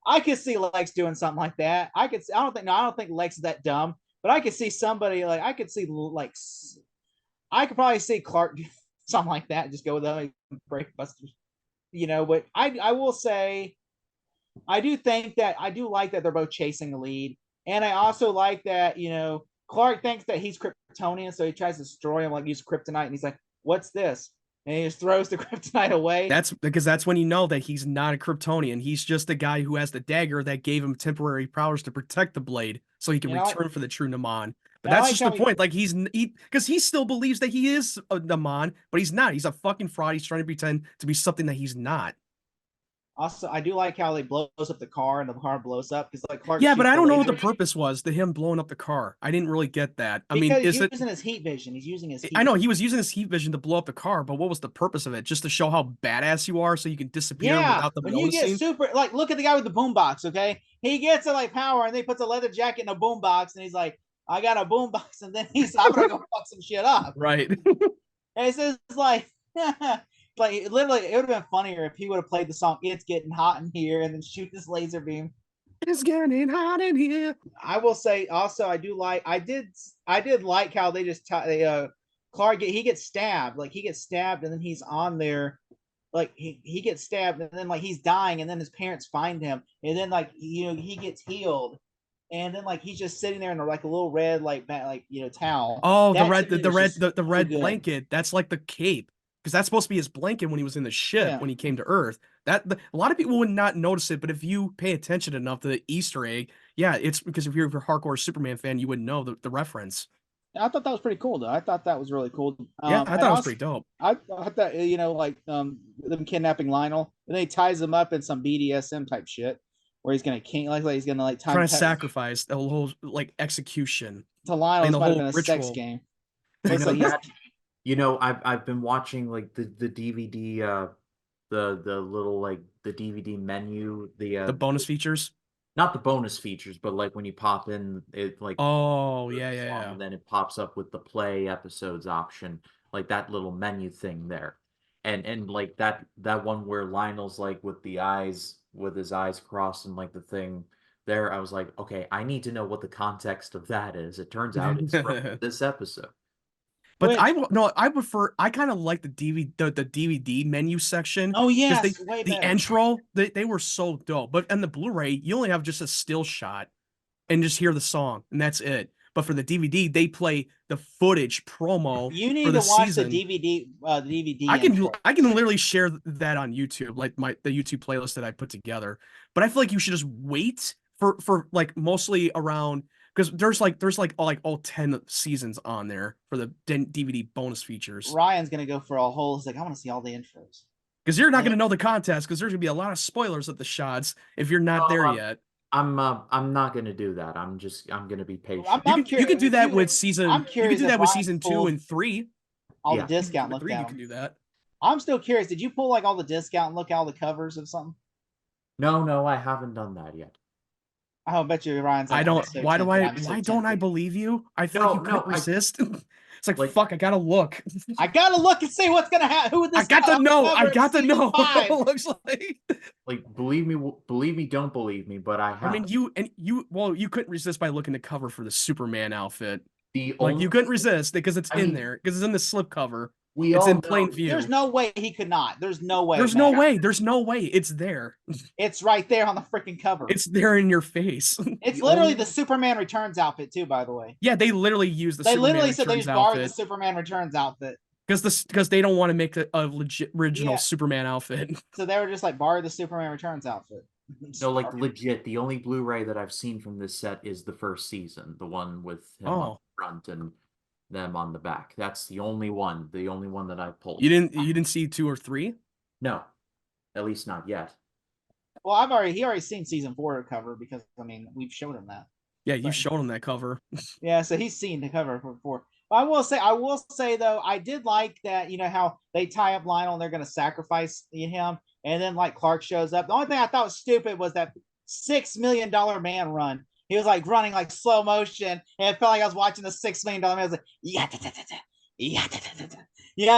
I could see Lex doing something like that. I don't think Lex is that dumb, but I could see somebody like, I could probably see Clark do something like that, just go with them and break busters. But I will say, I do like that they're both chasing the lead. And I also like that, Clark thinks that he's Kryptonian, so he tries to destroy him, like use kryptonite, and he's like, what's this? And he just throws the kryptonite away. That's because that's when you know that he's not a Kryptonian. He's just a guy who has the dagger that gave him temporary powers to protect the blade so he can return for the true Naman. But that's just the point. Like, because he still believes that he is a Naman, but he's not. He's a fucking fraud. He's trying to pretend to be something that he's not. Also, I do like how they blows up the car and the car blows up because like Clark. Yeah, but I don't know what the purpose was to him blowing up the car. I didn't really get that. I mean, he's using his heat vision. He's using his. Heat I know he was using his heat vision to blow up the car, but what was the purpose of it? Just to show how badass you are, so you can disappear without them noticing. When you get super, like, look at the guy with the boombox. Okay, he gets power, and then he puts a leather jacket in a boombox, and he's like, "I got a boombox," and then I'm gonna go fuck some shit up. Right. And it's just like. Like, literally, it would have been funnier if he would have played the song "It's Getting Hot in Here" and then shoot this laser beam. It's getting hot in here. I will say also, I did like how they just Clark he gets stabbed, and then he's on there, like he gets stabbed, and then like he's dying, and then his parents find him, and then like he gets healed, and then like he's just sitting there in like a little red towel. Oh, the red blanket. That's like the cape. Because that's supposed to be his blanket when he was in the ship when he came to Earth. A lot of people would not notice it, but if you pay attention enough to the Easter egg, yeah, it's because if you're a hardcore Superman fan, you would know the reference. I thought that was pretty cool, though. I thought that was really cool. Yeah, I And thought it was also, pretty dope. I thought that like them kidnapping Lionel, and then he ties him up in some BDSM type shit, where he's gonna he's gonna like Trying to sacrifice the whole like execution. to Lionel. I mean, This the might have whole been a sex ritual. game. You It's know like he's, that. You know, I've been watching like the DVD the little like the DVD menu, The bonus features. not the bonus features, but like when you pop in it like Oh, the yeah, song, yeah. and then it pops up with the play episodes option, like that little menu thing there. And like that one where Lionel's like with his eyes crossed and like the thing there, I was like, okay, I need to know what the context of that is. It turns out it's from this episode. But Which- I prefer, I kind of like the DVD menu section. oh because yes, way the better. intro, they were so dope. But on the Blu-ray, you only have just a still shot and just hear the song, and that's it. But for the DVD, they play the footage promo You for need the to watch season. the DVD. I can intro. I can literally share that on YouTube, like the YouTube playlist that I put together. But I feel like you should just wait for like mostly around, because there's all 10 seasons on there for the DVD bonus features. Ryan's gonna go for a whole. He's like, I want to see all the intros. Because you're not gonna know the contest, because there's gonna be a lot of spoilers at the shots if you're not there yet. I'm not gonna do that. I'm gonna be patient. You could do that with season. I'm You could curious do if that with Ryan season 2 pulled and 3. all Yeah. the discount. For Look 3, at you them. can do that. I'm still curious. Did you pull like all the discount and look at all the covers of something? No, I haven't done that yet. I bet you Ryan's like, I I'm don't. so Why do tempted, I? I'm so Why don't I tempted. believe you? I feel No, like you couldn't no, resist. It's like, Like- fuck. I gotta look. I gotta look and see what's gonna happen. Who this? I got guy to on the know. cover I of got to season know what 5. it looks like. Like believe me, don't believe me, but I have. I mean, you couldn't resist by looking the cover for the Superman outfit. the Like only you couldn't resist because it's I in mean, there, because it's in the slip cover. we It's all in plain know- view. There's no way he could not. There's no way. There's no man. way. There's no way. It's there. It's right there on the freaking cover. It's there in your face. It's the literally only- the Superman Returns outfit too. By the way, Yeah, they literally use the they Superman literally said they Returns just borrowed the outfit Superman Returns outfit. because they don't want to make a legit original Yeah. Superman outfit. So they were just like borrow the Superman Returns outfit. No, like legit. The only Blu-ray that I've seen from this set is the first season, the one with him on Oh. the front and them on the back. That's the only one that I pulled. You didn't see 2 or 3? No, at least not yet. Well, he already seen season 4 cover because I mean we've showed him that. Yeah, you But- showed him that cover. Yeah, so he's seen the cover for 4. But I will say though, I did like that. You know how they tie up Lionel and they're going to sacrifice him, and then like Clark shows up. The only thing I thought was stupid was that $6 million man run. He was like running like slow motion, and it felt like I was watching the $6 million man. I was like, yeah, yeah.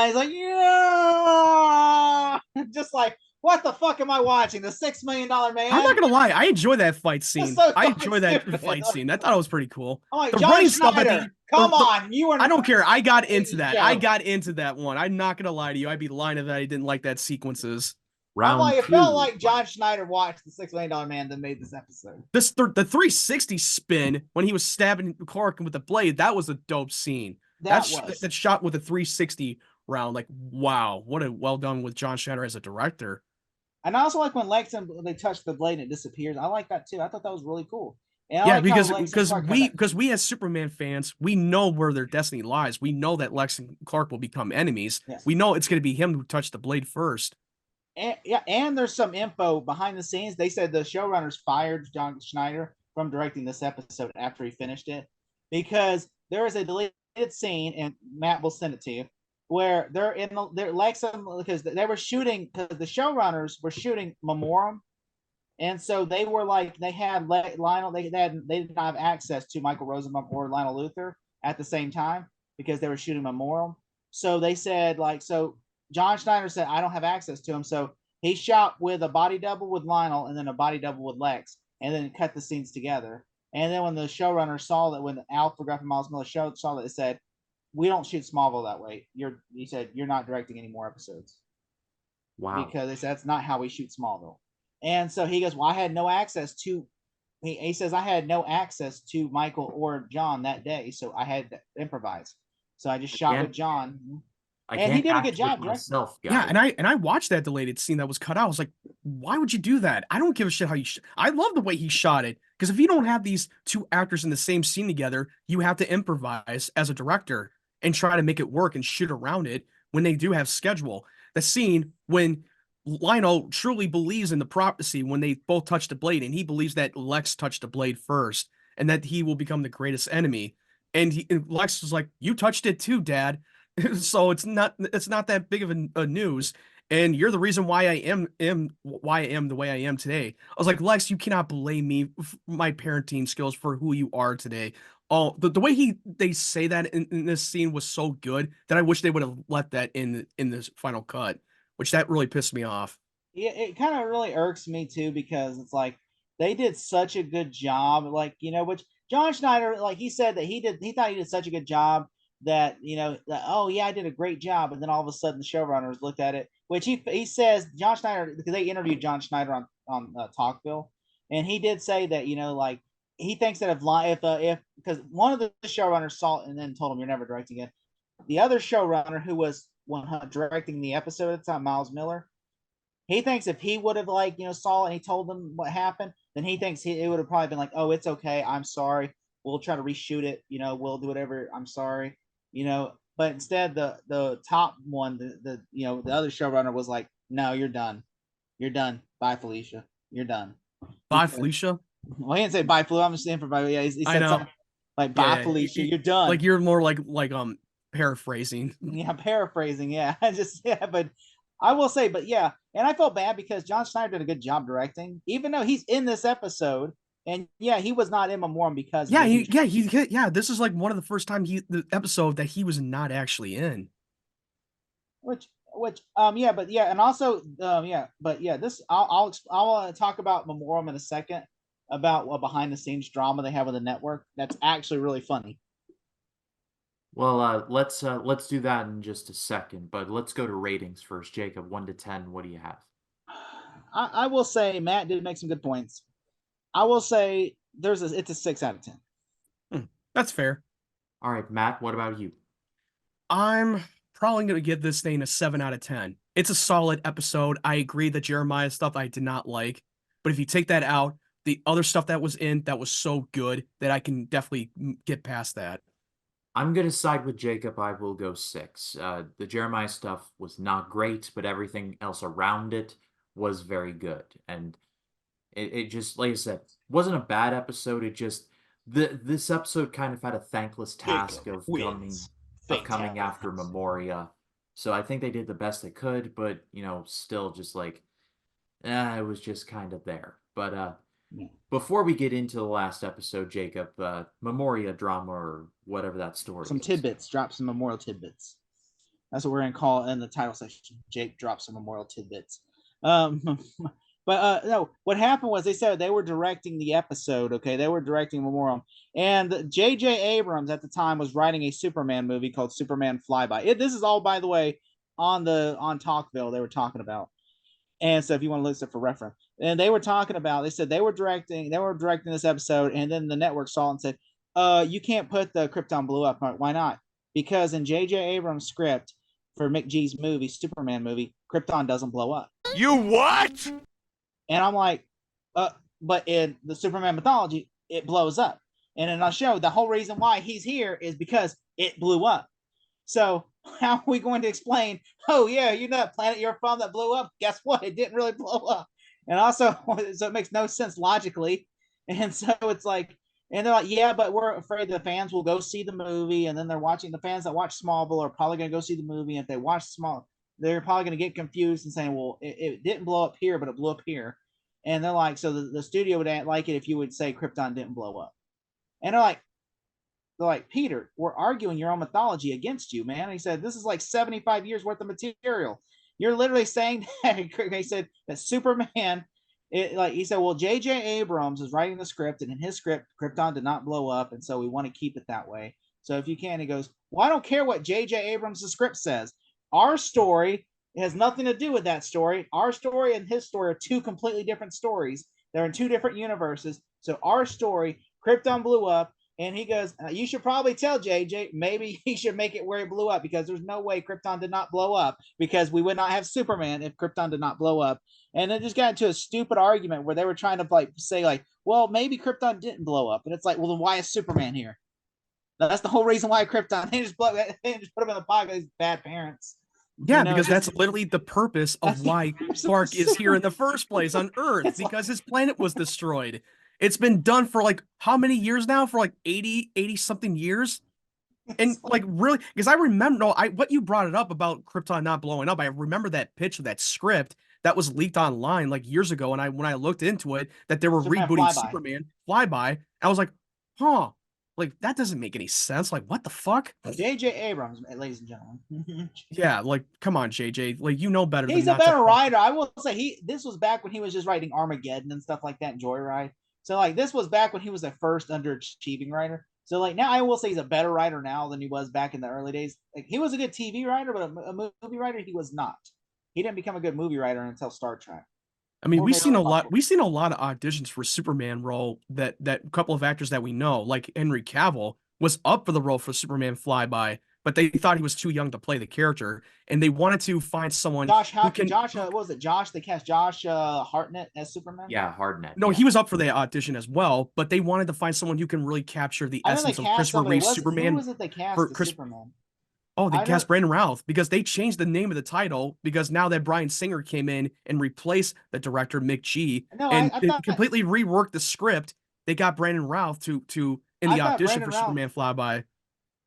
He's like, yeah, just like, what the fuck am I watching? The $6 million man. I'm not gonna lie, I enjoy that fight scene. so I fucking enjoy that stupid. fight scene. I thought it was pretty cool. I'm like, The John running stuff at Schneider, the- come the- on, you were. I don't care. I got into that. show. I got into that one. I'm not gonna lie to you. I'd be lying if I didn't like that sequences. I'm Round like, it 2. felt like John Schneider watched the $6 million man that made this episode. The 360 spin when he was stabbing Clark with the blade, that was a dope scene. That That was. that shot with a 360 round, like wow, what a well done with John Schneider as a director. And I also like when Lex and they touch the blade and it disappears. I like that too. I thought that was really cool. And I Yeah, like how because Lex and because Clark have we that- because we as Superman fans, we know where their destiny lies. We know that Lex and Clark will become enemies. Yes. We know it's going to be him who touched the blade first. and there's some info behind the scenes. They said the showrunners fired John Schneider from directing this episode after he finished it because there is a deleted scene, and Matt will send it to you, where they're in they're Lex because they were shooting because the showrunners were shooting Memoriam, and so they were like they had Lionel they did not have access to Michael Rosenbaum or Lionel Luthor at the same time because they were shooting Memoriam. So they said so John Schneider said I don't have access to him, so he shot with a body double with Lionel and then a body double with Lex, and then cut the scenes together. And then when the showrunner saw that, when Alfred Gruff and Miles Miller saw that, it said, "We don't shoot Smallville that way." He said, "You're not directing any more episodes." Wow. Because they said that's not how we shoot Smallville. And so he goes, "Well, I had no access to." He says, "I had no access to Michael or John that day, so I had to improvise. So I just shot Again? with John." I And he can't did a good act with job directing. myself, Yeah, guys. and I watched that deleted scene that was cut out. I was like, why would you do that? I don't give a shit how you. I love the way he shot it because if you don't have these two actors in the same scene together, you have to improvise as a director and try to make it work and shoot around it when they do have schedule. The scene when Lionel truly believes in the prophecy when they both touch the blade, and he believes that Lex touched the blade first and that he will become the greatest enemy. And Lex was like, "You touched it too, Dad." So it's not that big of a news, and you're the reason why I am the way I am today. I was like, Lex, you cannot blame me for my parenting skills for who you are today. Oh, the way they say that in this scene was so good that I wish they would have let that in this final cut, which that really pissed me off. Yeah, it kind of really irks me too because it's like they did such a good job, like which John Schneider, like he said that he thought he did such a good job that that, oh yeah, I did a great job, and then all of a sudden the showrunners looked at it, which he says John Schneider, because they interviewed John Schneider on Talkville, and he did say that like he thinks that if because one of the showrunners saw it and then told him you're never directing it, the other showrunner who was directing the episode at the time, Miles Miller, he thinks if he would have saw it and he told them what happened, then he thinks it would have probably been like, oh, it's okay, I'm sorry, we'll try to reshoot it, we'll do whatever, I'm sorry, but instead the top one, the other showrunner was like, no, you're done, bye Felicia, you're done. Bye, Felicia. Well, he didn't say bye Felicia, I'm just saying for bye. Yeah, he I said know. something like bye Yeah, Felicia, you're done. Like you're more like paraphrasing. Yeah, paraphrasing. Yeah, but I will say, but yeah, and I felt bad because John Schneider did a good job directing, even though he's in this episode, and yeah, he was not in Memoriam because Yeah, this is like one of the first time the episode that he was not actually in. Which yeah, but yeah, and also yeah, but yeah, this I'll talk about Memoriam in a second about what behind the scenes drama they have with the network. That's actually really funny. Well, let's do that in just a second, but let's go to ratings first. Jacob, 1 to 10, what do you have? I will say Matt did make some good points. I will say it's a 6 out of 10. That's fair. All right, Matt, what about you? I'm probably going to give this thing a 7 out of 10. It's a solid episode. I agree that Jeremiah stuff I did not like, but if you take that out, the other stuff that was in that was so good that I can definitely get past that. I'm going to side with Jacob. I will go 6. The Jeremiah stuff was not great, but everything else around it was very good. And it just, like I said, wasn't a bad episode. It just, this episode kind of had a thankless task of coming after Memoria. So I think they did the best they could, but, still just like, it was just kind of there. But before we get into the last episode, Jacob, Memoria drama or whatever that story some is. tidbits, drop some memorial tidbits. That's what we're going to call it in the title section. Jake drops some memorial tidbits. But no, what happened was they said they were directing the episode. Okay, they were directing Memoriam, and J.J. Abrams at the time was writing a Superman movie called Superman Flyby. This is all, by the way, on Talkville they were talking about. And so if you want to listen for reference, and they were talking about, they said they were directing this episode, and then the network saw it and said, you can't put the Krypton blew up. Why not? Because in J.J. Abrams' script for McGee's movie, Superman movie, Krypton doesn't blow up. You what? And I'm like, but in the Superman mythology, it blows up. And in our show, the whole reason why he's here is because it blew up. So how are we going to explain, oh yeah, that planet you're from that blew up, guess what? It didn't really blow up. And also, so it makes no sense logically. And so it's like, and they're like, yeah, but we're afraid the fans will go see the movie. And then the fans that watch Smallville are probably going to go see the movie. And if they watch they're probably going to get confused and saying, well, it didn't blow up here, but it blew up here. And they're like, so the studio would like it if you would say Krypton didn't blow up. And they're like, Peter, we're arguing your own mythology against you, man. And he said, this is like 75 years worth of material. You're literally saying that. He said that Superman, he said, well, J.J. Abrams is writing the script, and in his script, Krypton did not blow up, and so we want to keep it that way. So if you can, he goes, well, I don't care what J.J. Abrams' script says. Our story has nothing to do with that story. Our story and his story are two completely different stories. They're in two different universes. So our story, Krypton blew up. And he goes, you should probably tell JJ, maybe he should make it where it blew up, because there's no way Krypton did not blow up, because we would not have Superman if Krypton did not blow up. And then just got into a stupid argument where they were trying to like say like, well, maybe Krypton didn't blow up. And it's like, well, then why is Superman here? That's the whole reason why Krypton, they just put him in the pocket. He's bad parents. Yeah, because that's literally the purpose of why Clark is here in the first place on Earth, because his planet was destroyed. It's been done for like how many years now? For like 80 something years. And like really, because I remember what you brought it up about Krypton not blowing up. I remember that pitch of that script that was leaked online like years ago. And when I looked into it, that they were rebooting Superman Flyby, I was like, huh. Like, that doesn't make any sense. Like, what the fuck? J.J. Abrams, ladies and gentlemen. Yeah, like, come on, JJ. Like, you know better. He's a better writer. I will say this was back when he was just writing Armageddon and stuff like that and Joyride. So, like, this was back when he was a first underachieving writer. So, like, now I will say he's a better writer now than he was back in the early days. Like, he was a good TV writer, but a movie writer, he was not. He didn't become a good movie writer until Star Trek. I mean, we've seen a lot of auditions for Superman role that couple of actors that we know, like Henry Cavill, was up for the role for Superman Flyby, but they thought he was too young to play the character, and they wanted to find someone Josh, what was it? Josh, they cast Josh Hartnett as Superman? Yeah, Hartnett. No, he was up for the audition as well, but they wanted to find someone who can really capture the essence of Christopher Reeve's Superman. Who was it they cast as Superman? Oh, they cast Brandon Routh because they changed the name of the title because now that Bryan Singer came in and replaced the director Mick G and completely reworked the script, they got Brandon Routh to in the audition for Superman Flyby.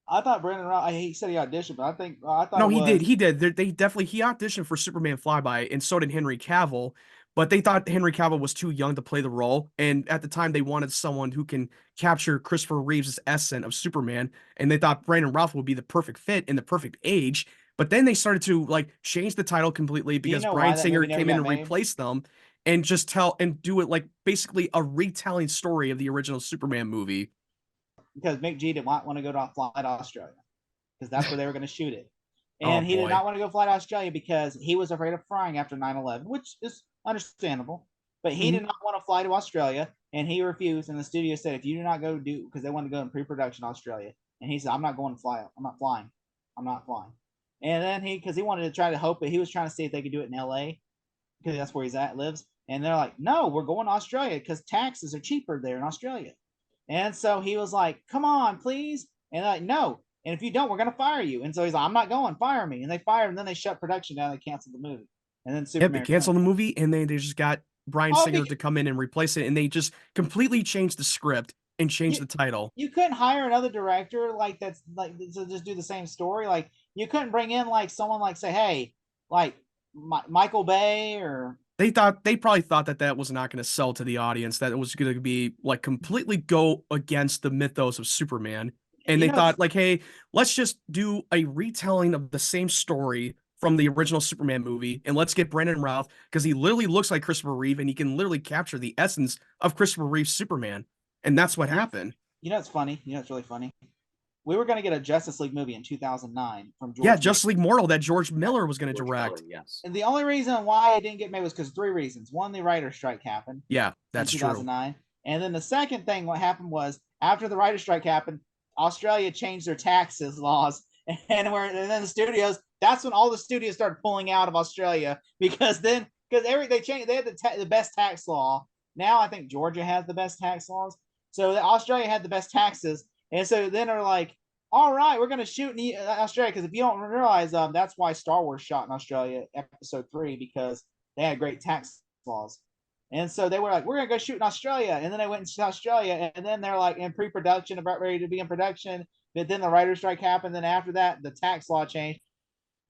I thought Brandon Routh, he said he auditioned, but I thought no, he did. They definitely he auditioned for Superman Flyby, and so did Henry Cavill. But they thought Henry Cavill was too young to play the role, and at the time they wanted someone who can capture Christopher Reeve's essence of Superman, and they thought Brandon Routh would be the perfect fit and the perfect age. But then they started to like change the title completely because Bryan Singer came in and replaced them, and just do it like basically a retelling story of the original Superman movie. Because Mick G did not want to fly to Australia because that's where they were going to shoot it. And he did not want to go fly to Australia because he was afraid of flying after 9/11, which is understandable. But he did not want to fly to Australia, and he refused. And the studio said, if you do not go because they wanted to go in pre-production Australia. And he said, I'm not going to fly. I'm not flying. I'm not flying. And then because he wanted to try to hope it, he was trying to see if they could do it in LA because that's where lives. And they're like, no, we're going to Australia because taxes are cheaper there in Australia. And so he was like, come on, please. And they're like, no. And if you don't, we're going to fire you. And so he's like, I'm not going, fire me. And they fired him. And then they shut production down. They canceled the movie. And then Superman. They canceled the movie, and they just got Bryan Singer to come in and replace it. And they just completely changed the script and changed the title. You couldn't hire another director that's like to just do the same story. Like you couldn't bring in like someone like say, hey, like Michael Bay or. They probably thought that was not going to sell to the audience, that it was going to be like completely go against the mythos of Superman. And they thought like, hey, let's just do a retelling of the same story from the original Superman movie. And let's get Brandon Routh because he literally looks like Christopher Reeve and he can literally capture the essence of Christopher Reeve's Superman. And that's what happened. You know, it's funny. You know, it's really funny. We were going to get a Justice League movie in 2009 from George. Yeah, Justice League Mortal that George Miller was going to direct. Yes. And the only reason why it didn't get made was because 3 reasons. One, the writer's strike happened. Yeah, that's in 2009. True. And then the second thing, what happened was after the writer's strike happened, Australia changed their taxes laws. And then the studios, that's when all the studios started pulling out of Australia they had the best tax law. Now I think Georgia has the best tax laws. So Australia had the best taxes. And so then they're like, all right, we're going to shoot in Australia. Because if you don't realize, that's why Star Wars shot in Australia, episode 3, because they had great tax laws. And so they were like, we're going to go shoot in Australia. And then they went to Australia. And then they're like in pre-production, about ready to be in production. But then the writer's strike happened. Then after that, the tax law changed.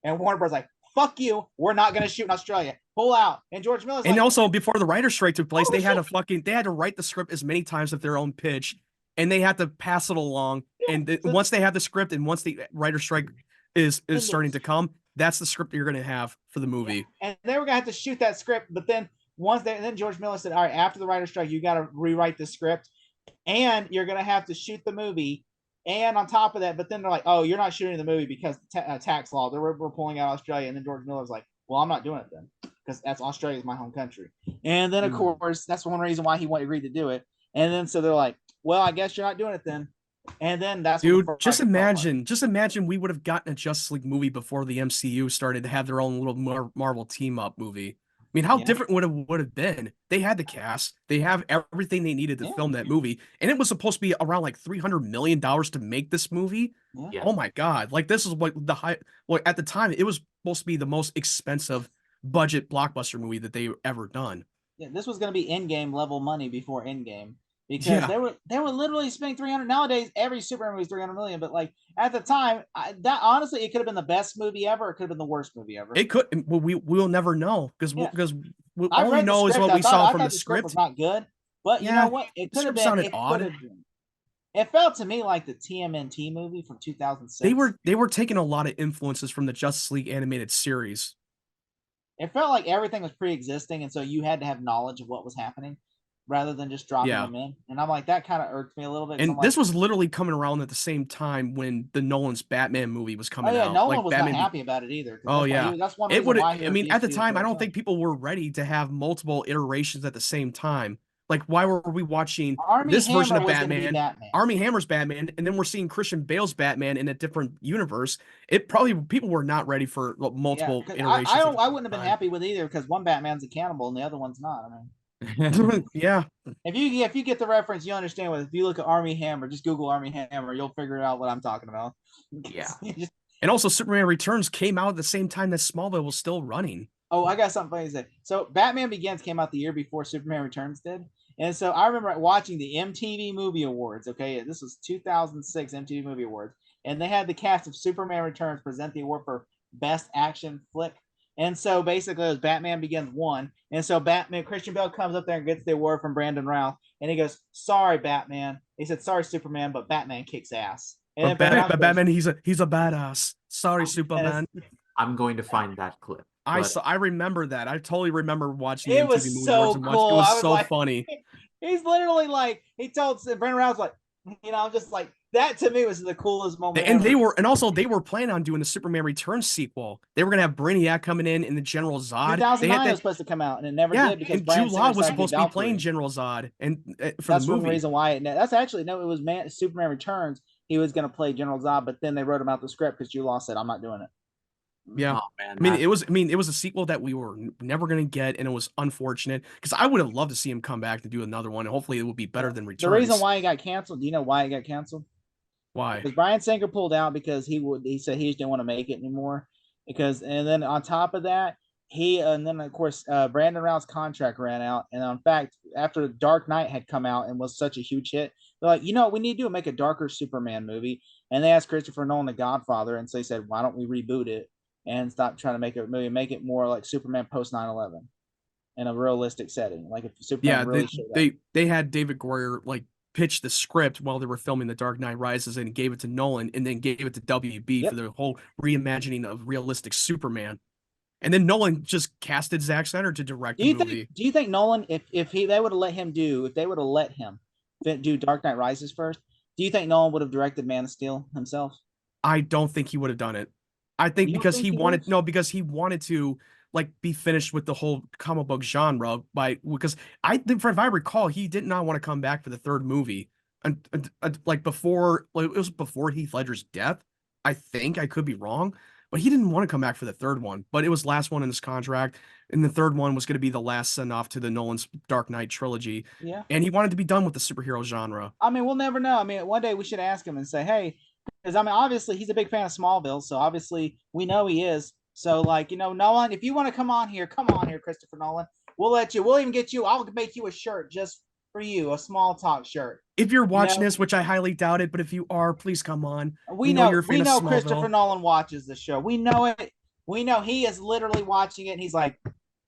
And Warner Bros. Like, fuck you. We're not going to shoot in Australia. Pull out. And George Miller's and also before the writer's strike took place, they had to write the script as many times of their own pitch. And they had to pass it along. And once they have the script and once the writer's strike is starting to come, that's the script you're going to have for the movie. Yeah. And they were going to have to shoot that script. But then then George Miller said, all right, after the writer's strike, you got to rewrite the script. And you're going to have to shoot the movie. And on top of that, but then they're like, oh, you're not shooting the movie because tax law. We're pulling out Australia. And then George Miller's like, well, I'm not doing it then because Australia's my home country. And then, of course, that's one reason why he agreed to do it. And then so they're like, well, I guess you're not doing it then. And then that's Dude, when just imagine we would have gotten a Justice League movie before the MCU started to have their own little Marvel team up movie. I mean, how different would have been? They had the cast, they have everything they needed to film that movie, and it was supposed to be around like $300 million to make this movie. Yeah. Oh my God! Like this is what well, at the time it was supposed to be the most expensive budget blockbuster movie that they ever done. Yeah, this was going to be Endgame level money before Endgame. Because they were literally spending 300. Nowadays, every Superman movie is 300 million. But like at the time, that honestly, it could have been the best movie ever. It could have been the worst movie ever. It could. Well, we'll never know because all we read the know is script. what we saw from the script script. Was not good, but you know what? It could have been. Sounded odd. It felt to me like the TMNT movie from 2006. They were taking a lot of influences from the Justice League animated series. It felt like everything was pre-existing, and so you had to have knowledge of what was happening, rather than just dropping them in. And I'm like, that kind of irked me a little bit. And this was literally coming around at the same time when the Nolan's Batman movie was coming out. Nolan was not happy about it either. Oh yeah, that's one it reason why. I mean, at the time, I don't think people were ready to have multiple iterations at the same time. Like, why were we watching this version of Batman, Armie Hammer's Batman, and then we're seeing Christian Bale's Batman in a different universe? People were not ready for multiple iterations. I wouldn't have been happy with either because one Batman's a cannibal and the other one's not. I mean, yeah. If you get the reference, you understand what. If you look at Armie Hammer, just Google Armie Hammer, you'll figure out what I'm talking about. Yeah. And also, Superman Returns came out at the same time that Smallville was still running. Oh, I got something funny to say. So, Batman Begins came out the year before Superman Returns did. And so I remember watching the MTV Movie Awards. Okay, this was 2006 MTV Movie Awards, and they had the cast of Superman Returns present the award for Best Action Flick. And so basically, it was Batman Begins won. And so Christian Bale comes up there and gets the award from Brandon Routh, and he goes, "Sorry, Batman." He said, "Sorry, Superman, but Batman kicks ass." And but Batman, he's a badass. Sorry, Superman. I'm going to find that clip. I remember that. I totally remember watching the MTV Movie Awards and watching. It was so funny. He's literally like, he told Brandon Routh, like, just like, that to me was the coolest moment. And they were planning on doing the Superman Returns sequel. They were gonna have Brainiac coming in the General Zod. 2009 was supposed to come out, and it never did because Jude Law was supposed to be playing General Zod, and that's one reason why. That's actually it was Superman Returns. He was gonna play General Zod, but then they wrote him out the script because Jude Law said, "I'm not doing it." Yeah, oh, man, it was a sequel that we were never gonna get, and it was unfortunate because I would have loved to see him come back to do another one, and hopefully it would be better than Returns. The reason why he got canceled, do you know why he got canceled? Why? Because Bryan Singer pulled out because he said he just didn't want to make it anymore. And then on top of that, of course Brandon Routh's contract ran out, and in fact, after Dark Knight had come out and was such a huge hit, they're like, what we need to do? Make a darker Superman movie. And they asked Christopher Nolan, The Godfather, and so he said, why don't we reboot it and stop trying to make a movie, make it more like Superman post 9/11 in a realistic setting, like if Superman really showed up. They had David Goyer like pitch the script while they were filming The Dark Knight Rises and gave it to Nolan and then gave it to WB for the whole reimagining of realistic Superman. And then Nolan just casted Zack Snyder to direct the movie. Do you think Nolan, if they would have let him do Dark Knight Rises first, do you think Nolan would have directed Man of Steel himself? I don't think he would have done it. I think because he wanted to like be finished with the whole comic book genre because I think, if I recall, he did not want to come back for the third movie, and it was before Heath Ledger's death. I think, I could be wrong, but he didn't want to come back for the third one. But it was last one in his contract, and the third one was going to be the last send off to the Nolan's Dark Knight trilogy. Yeah, and he wanted to be done with the superhero genre. I mean, we'll never know. I mean, one day we should ask him and say, hey. Because obviously he's a big fan of Smallville, so obviously we know he is. So Nolan, if you want to come on here, Christopher Nolan. We'll let you. We'll even get you. I'll make you a shirt just for you, a Smalltalk shirt. If you're watching this, which I highly doubt it, but if you are, please come on. We know you're a fan of Christopher Nolan watches the show. We know it. We know he is literally watching it, and he's like,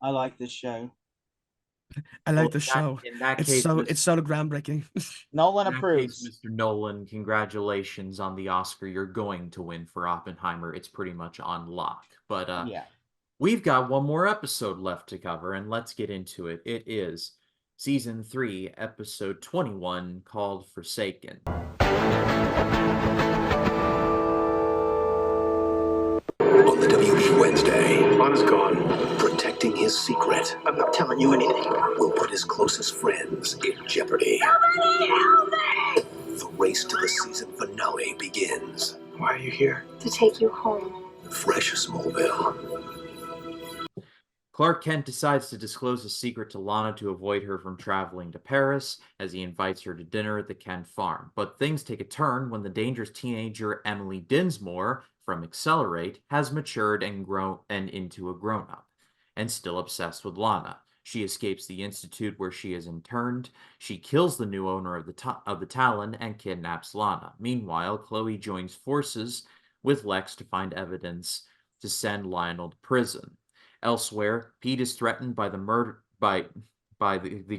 "I like this show. I like the show. It's so groundbreaking." Nolan approves. Mr. Nolan, congratulations on the Oscar you're going to win for Oppenheimer. It's pretty much on lock. But we've got one more episode left to cover, and let's get into it. It is Season 3, Episode 21, called Forsaken. On the WB Wednesday, Lon is gone. Protecting his secret. I'm not telling you anything. Will put his closest friends in jeopardy. Help me! The race to the season finale begins. Why are you here? To take you home. Fresh Smallville. Clark Kent decides to disclose a secret to Lana to avoid her from traveling to Paris as he invites her to dinner at the Kent farm. But things take a turn when the dangerous teenager Emily Dinsmore from Accelerate has matured and grown into a grown-up and still obsessed with Lana. She escapes the institute where she is interned. She kills the new owner of the Talon and kidnaps Lana. Meanwhile, Chloe joins forces with Lex to find evidence to send Lionel to prison. Elsewhere, Pete is threatened by the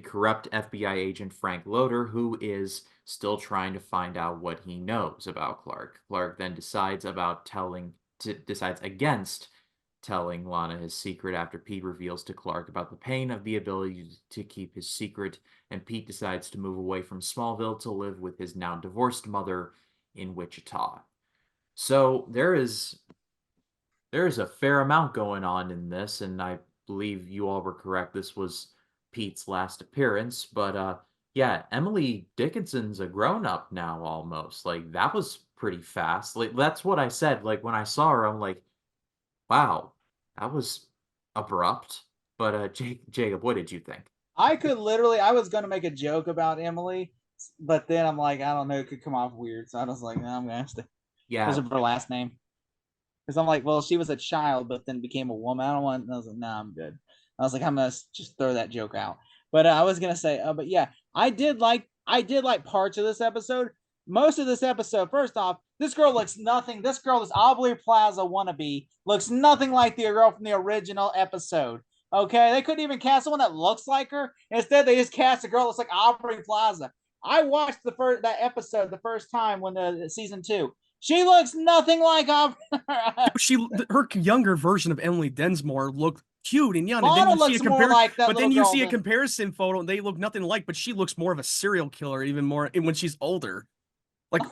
corrupt FBI agent Frank Loader, who is still trying to find out what he knows about Clark. Clark then decides against telling Lana his secret after Pete reveals to Clark about the pain of the ability to keep his secret, and Pete decides to move away from Smallville to live with his now divorced mother in Wichita. So there is a fair amount going on in this, and I believe you all were correct. This was Pete's last appearance, but yeah, Emily Dickinson's a grown-up now almost. Like, that was pretty fast. Like, that's what I said. Like, when I saw her, I'm like, wow, that was abrupt. But Jacob, what did you think? I was going to make a joke about Emily, but then I'm like, I don't know, it could come off weird. So I was like, no, I'm going to have to. Yeah. Because of her last name. Because I'm like, well, she was a child, but then became a woman. I don't want. I was like, no, I'm good. I was like, I'm gonna just throw that joke out. But I was gonna say, but yeah, I did like parts of this episode. Most of this episode, first off, this girl looks nothing. This girl, this Aubrey Plaza wannabe, looks nothing like the girl from the original episode. Okay, they couldn't even cast someone that looks like her. Instead, they just cast a girl that looks like Aubrey Plaza. I watched that episode the first time when the season 2. She looks nothing like Aubrey. Her younger version of Emily Dinsmore looked cute and young. Lana And then you see looks a comparison photo, and they look nothing alike. But she looks more of a serial killer, even more when she's older. Like,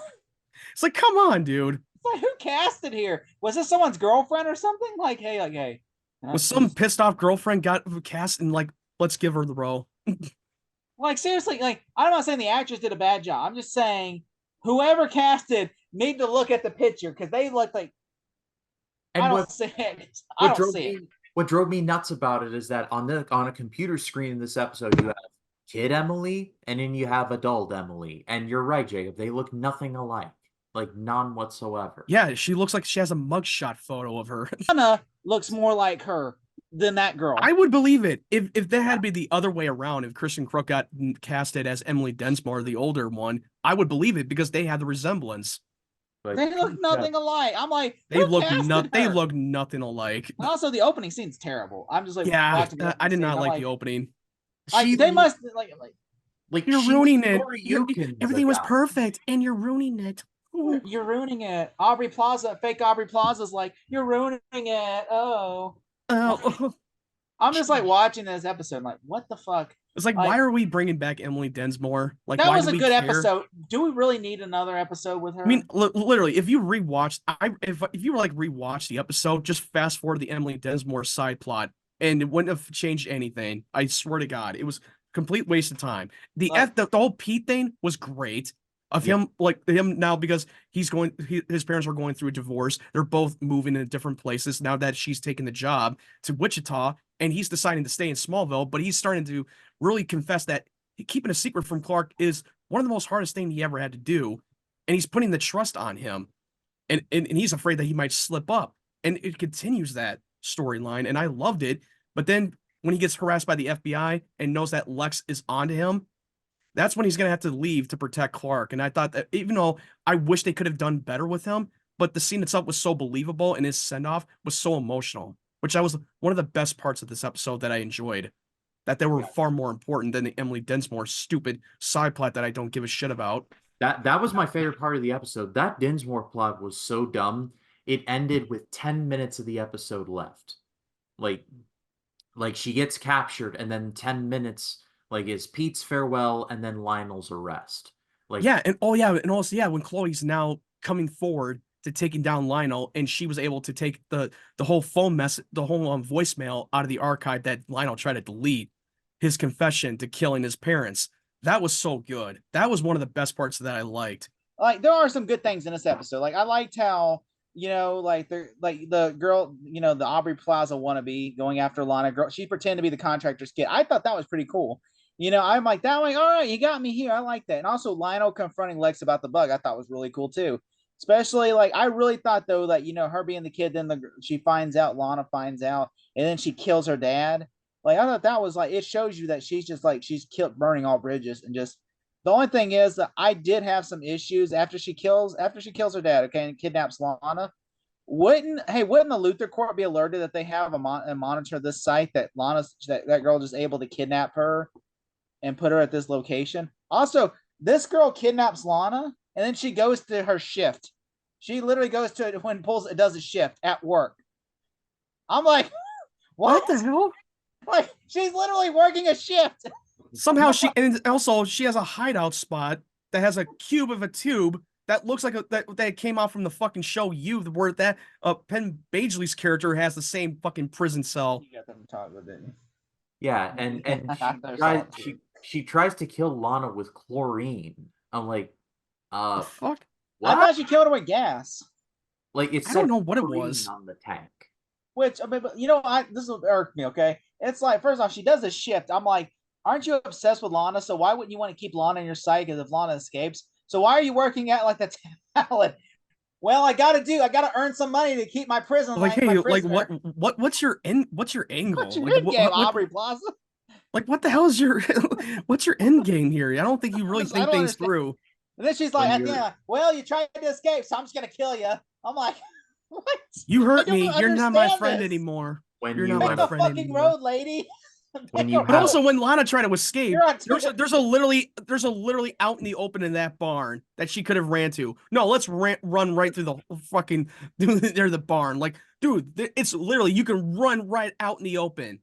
it's like, come on, dude. It's like, who cast it here? Was this someone's girlfriend or something? Like, hey. Was some pissed off girlfriend got cast and like, let's give her the role? Like, seriously, like, I'm not saying the actress did a bad job. I'm just saying whoever casted need to look at the picture because they look like. And I don't see it. What drove me nuts about it is that on a computer screen in this episode, you have kid Emily and then you have adult Emily. And you're right, Jacob. They look nothing alike. Like, none whatsoever. Yeah, she looks like she has a mugshot photo of her. Anna looks more like her than that girl. I would believe it. If that had to be the other way around, if Kristen Crook got casted as Emily Dinsmore, the older one, I would believe it because they had the resemblance. But they look nothing alike. I'm like, they look nothing alike. And also, the opening scene's terrible. I'm just like, yeah, I did not like the opening. They must like you're ruining it. Everything was perfect, and you're ruining it. You're ruining it. Aubrey Plaza, fake Aubrey Plaza's like, you're ruining it. Oh. I'm just like watching this episode, like, what the fuck? It's like, why are we bringing back Emily Dinsmore? Like, that was a good episode. Do we really need another episode with her? I mean, literally, if you rewatched, if you were like rewatch the episode, just fast forward the Emily Dinsmore side plot, and it wouldn't have changed anything. I swear to God, it was a complete waste of time. The whole Pete thing was great. Of him now, because his parents are going through a divorce. They're both moving in different places now that she's taken the job to Wichita, and he's deciding to stay in Smallville. But he's starting to really confess that keeping a secret from Clark is one of the most hardest things he ever had to do, and he's putting the trust on him, and he's afraid that he might slip up, and it continues that storyline, and I loved it. But then when he gets harassed by the FBI and knows that Lex is onto him, that's when he's going to have to leave to protect Clark. And I thought that, even though I wish they could have done better with him, but the scene itself was so believable and his send-off was so emotional, which was one of the best parts of this episode that I enjoyed, that they were far more important than the Emily Dinsmore stupid side plot that I don't give a shit about. That was my favorite part of the episode. That Dinsmore plot was so dumb. It ended with 10 minutes of the episode left. Like she gets captured and then 10 minutes is Pete's farewell and then Lionel's arrest. And also when Chloe's now coming forward to taking down Lionel, and she was able to take the whole phone the whole voicemail out of the archive that Lionel tried to delete, his confession to killing his parents. That was so good. That was one of the best parts that I liked. like there are some good things in this episode. Like I liked how like they're like the girl, the Aubrey Plaza wannabe going after Lana. Girl, she pretended to be the contractor's kid. I thought that was pretty cool. I'm like that. I'm like, all right, you got me here. I like that. And also Lionel confronting Lex about the bug, I thought was really cool too. Especially like I really thought though that her being the kid, then she finds out, Lana finds out, and then she kills her dad. Like I thought that was like it shows you that she's just like she's killed burning all bridges and just the only thing is that I did have some issues after she kills her dad, okay, and kidnaps Lana. Wouldn't the Luther Court be alerted that they have a monitor this site that that girl just able to kidnap her and put her at this location? Also, this girl kidnaps Lana and then she goes to her shift. She literally goes to it when does a shift at work. I'm like, what the hell? Like she's literally working a shift. Somehow and also she has a hideout spot that has a cube of a tube that looks like that came out from the fucking show You, where that Penn Badgley's character has the same fucking prison cell. You got them talk with it. Yeah, and she tries to kill Lana with chlorine. I'm like, the fuck? What? I thought she killed her with gas. Like I don't know what it was on the tank. Which I mean, but this will irk me. Okay, it's like first off, she does a shift. I'm like, aren't you obsessed with Lana? So why wouldn't you want to keep Lana in your sight? Because if Lana escapes, so why are you working at like the talent? Well, I gotta earn some money to keep my prison. Like, hey, like what's your angle? What's your end game, Aubrey Plaza? Like, what the hell is your what's your end game here? I don't think you really think things through. And then she's like, well, you tried to escape, so I'm just gonna kill you. I'm like, what? You hurt me. You're not my friend anymore. You're not my friend fucking anymore. Road, lady. But also when Lana tried to escape, there's a literally out in the open in that barn that she could have ran to. No, let's run right through the fucking near the barn. Like, dude, it's literally you can run right out in the open.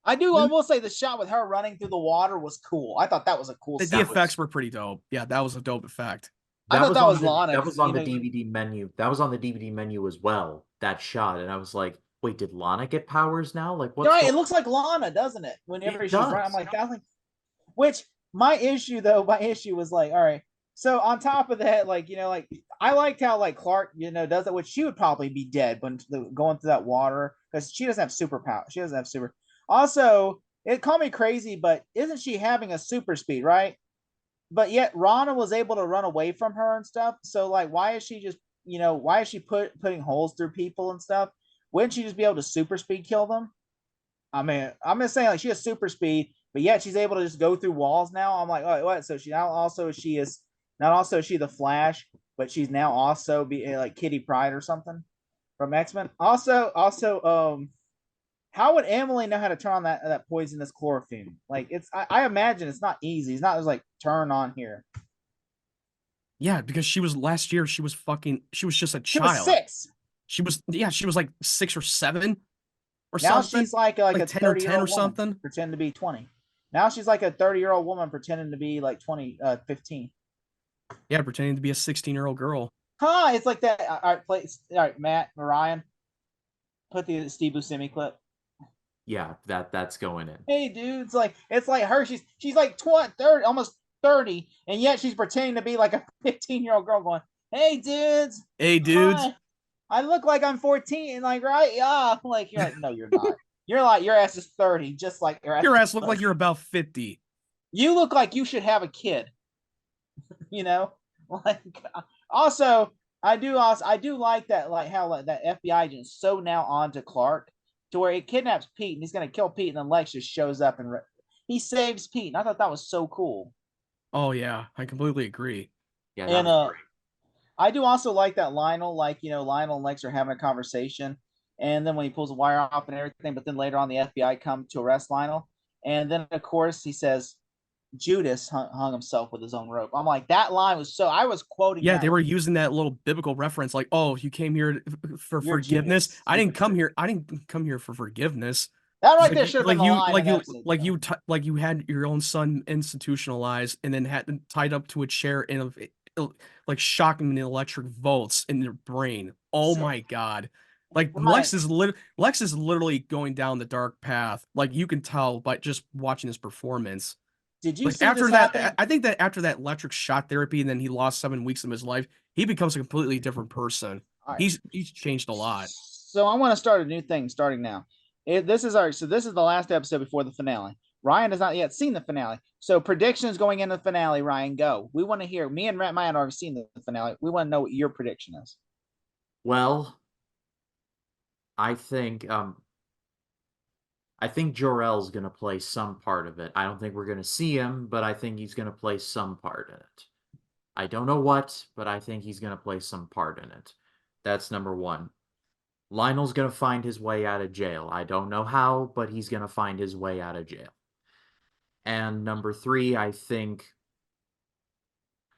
I will say the shot with her running through the water was cool. I thought that was a cool. The effects were pretty dope. Yeah, that was a dope effect. I thought that was Lana. That was on the DVD menu. That was on the DVD menu as well. That shot, and I was like, wait, did Lana get powers now? Like, what's right? It looks like Lana, doesn't it? Whenever she's running, I'm like, which my issue was like, all right. So on top of that, like, I liked how like Clark, does that, which she would probably be dead when going through that water because she doesn't have superpower. She doesn't have super. Also, it called me crazy, but isn't she having a super speed, right? But yet Rana was able to run away from her and stuff. So like, why is she just, why is she putting holes through people and stuff? Wouldn't she just be able to super speed kill them? I mean, I'm just saying like she has super speed, but yet she's able to just go through walls now. I'm like, oh, what? So she is the Flash, but she's now also like Kitty Pryde or something from X-Men. Also, how would Emily know how to turn on that poisonous chloroform? Like I imagine it's not easy. It's not just like turn on here. Yeah, because she was just a child. She was 6. She was like 6 or 7 or now something. She's like a 10 or 10 or something. Pretend to be 20. Now she's like a 30-year-old woman pretending to be like 15. Yeah, pretending to be a 16-year-old girl. Huh, it's like that. All right, Matt, Ryan, put the Steve Buscemi clip. Yeah, that's going in. Hey, dude, it's like her. She's like 20, 30, almost 30, and yet she's pretending to be like a 15-year-old girl going, hey, dudes. Hey, dudes. Hi. I look like I'm 14, like, right? Yeah. Like, you're like, no, you're not. You're like, your ass is 30, just like your ass. Your ass look like you're about 50. You look like you should have a kid. Like, also, I do like that, like how like, that FBI agent is so now on to Clark to where it kidnaps Pete and he's gonna kill Pete, and then Lex just shows up and he saves Pete. And I thought that was so cool. Oh yeah, I completely agree. Yeah, and I do also like that Lionel, Lionel and Lex are having a conversation, and then when he pulls the wire off and everything, but then later on the FBI come to arrest Lionel, and then of course he says Judas hung himself with his own rope. I'm like, that line was so. I was quoting. Yeah, they were using that little biblical reference, like, "Oh, you came here for forgiveness. Judas. I didn't come here for forgiveness." That right there should have been like you had your own son institutionalized and then had tied up to a chair and like shocking the electric volts in their brain. Oh my god! Like Lex is literally going down the dark path. Like you can tell by just watching his performance. Did you Like see after this that, happen? I think that after that electric shock therapy, and then he lost 7 weeks of his life, he becomes a completely different person. All right. He's changed a lot. So I want to start a new thing starting now. This is the last episode before the finale. Ryan has not yet seen the finale. So predictions going into the finale, Ryan, go. We want to hear. Me and Matt already seen the finale. We want to know what your prediction is. Well, I think Jor-El's gonna play some part of it. I don't think we're gonna see him, but I think he's gonna play some part in it. I don't know what, but I think he's gonna play some part in it. That's number one. Lionel's gonna find his way out of jail. I don't know how, but he's gonna find his way out of jail. And number three, I think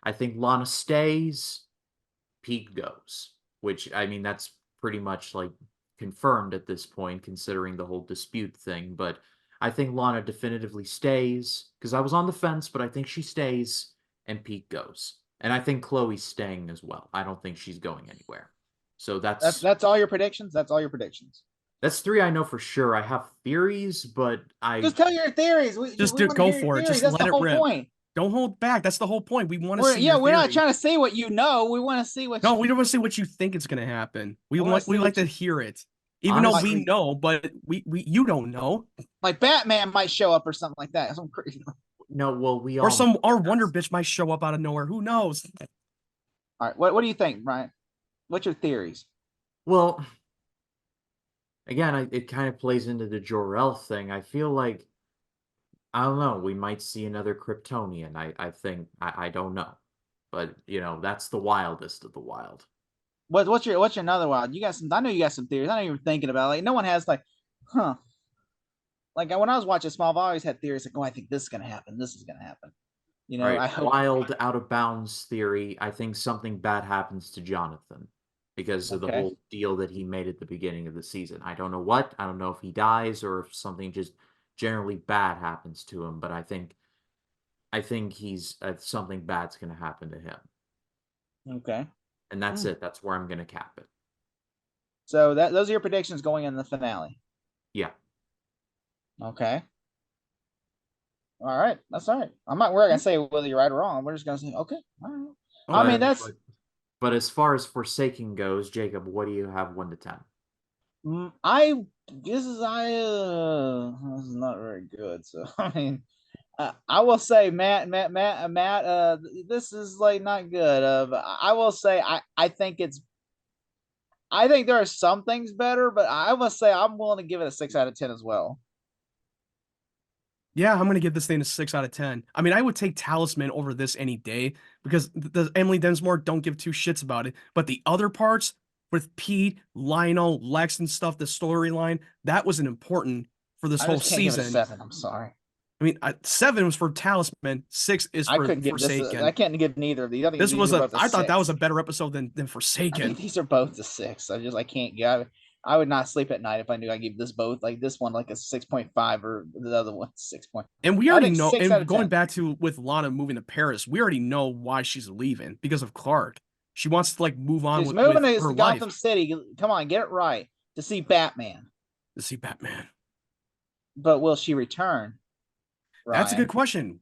Lana stays, Pete goes. Which, I mean, that's pretty much like confirmed at this point, considering the whole dispute thing. But I think Lana definitively stays, because I was on the fence, but I think she stays, and Pete goes. And I think Chloe's staying as well. I don't think she's going anywhere. So That's all your predictions. That's all your predictions. that's three I know for sure. I have theories, but Just tell your theories. We want to Go hear your for it. theories. Just That's let the it whole rip. point. Don't hold back. That's the whole point. We want to see. We're not trying to see what you know. We want to see what. No, we don't want to see what you think it's going to happen. We like to hear it, even though we know, but you don't know. Like Batman might show up or something like that. Some crazy. No, well, we or all our Wonder Bitch might show up out of nowhere. Who knows? All right, what do you think, Brian? What's your theories? Well, again, it kind of plays into the Jor-El thing. I feel like, I don't know, we might see another Kryptonian. I think, I don't know. But, that's the wildest of the wild. What's your another wild? You got some, I know you got some theories. I know you were thinking about it. Like no one has like, huh. Like when I was watching Smallville, I always had theories like, oh, I think this is gonna happen. This is gonna happen. Right. I hope Wild out of bounds theory. I think something bad happens to Jonathan because of the whole deal that he made at the beginning of the season. I don't know what. I don't know if he dies or if something just generally bad happens to him, but I think he's something bad's going to happen to him. Okay. And that's it. That's where I'm going to cap it. So those are your predictions going in the finale. Yeah. Okay. All right, that's all right. We're gonna say whether you're right or wrong. We're just gonna say okay. All right. I mean that's. But as far as Forsaken goes, Jacob, what do you have 1 to 10? This is not very good. So I mean, I will say Matt. This is like not good. But I will say I think there are some things better, but I will say I'm willing to give it a 6 out of 10 as well. Yeah, I'm gonna give this thing a 6 out of 10. I mean, I would take Talisman over this any day because the Emily Densmore don't give two shits about it. But the other parts with Pete, Lionel, Lex, and stuff, the storyline that wasn't important for this whole season. Give it a 7. I'm sorry. I mean, 7 was for Talisman. 6 is for Forsaken. I can't give neither of these. I thought that was a better episode than Forsaken. I think these are both the 6. I can't get. I would not sleep at night if I knew I gave this both, like this one like a 6.5 or the other one 6. And we already know, and going back to with Lana moving to Paris, we already know why she's leaving because of Clark. She wants to like move on with her Gotham life. City. Come on, get it right. To see Batman. But will she return? Ryan? That's a good question.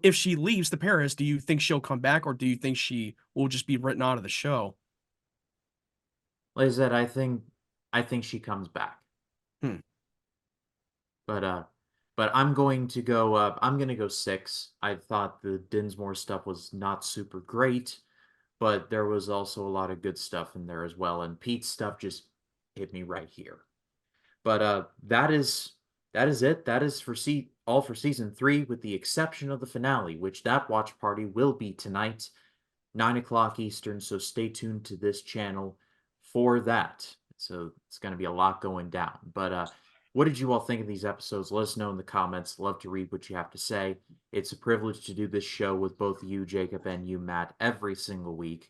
If she leaves to Paris, do you think she'll come back or do you think she will just be written out of the show? Like I said, I think she comes back. But I'm going to go 6. I thought the Dinsmore stuff was not super great, but there was also a lot of good stuff in there as well, and Pete's stuff just hit me right here. But that is it. That is all for season 3, with the exception of the finale, which that watch party will be tonight, 9 o'clock Eastern. So stay tuned to this channel for that. So it's going to be a lot going down. But what did you all think of these episodes? Let us know in the comments. Love to read what you have to say. It's a privilege to do this show with both you, Jacob, and you, Matt, every single week.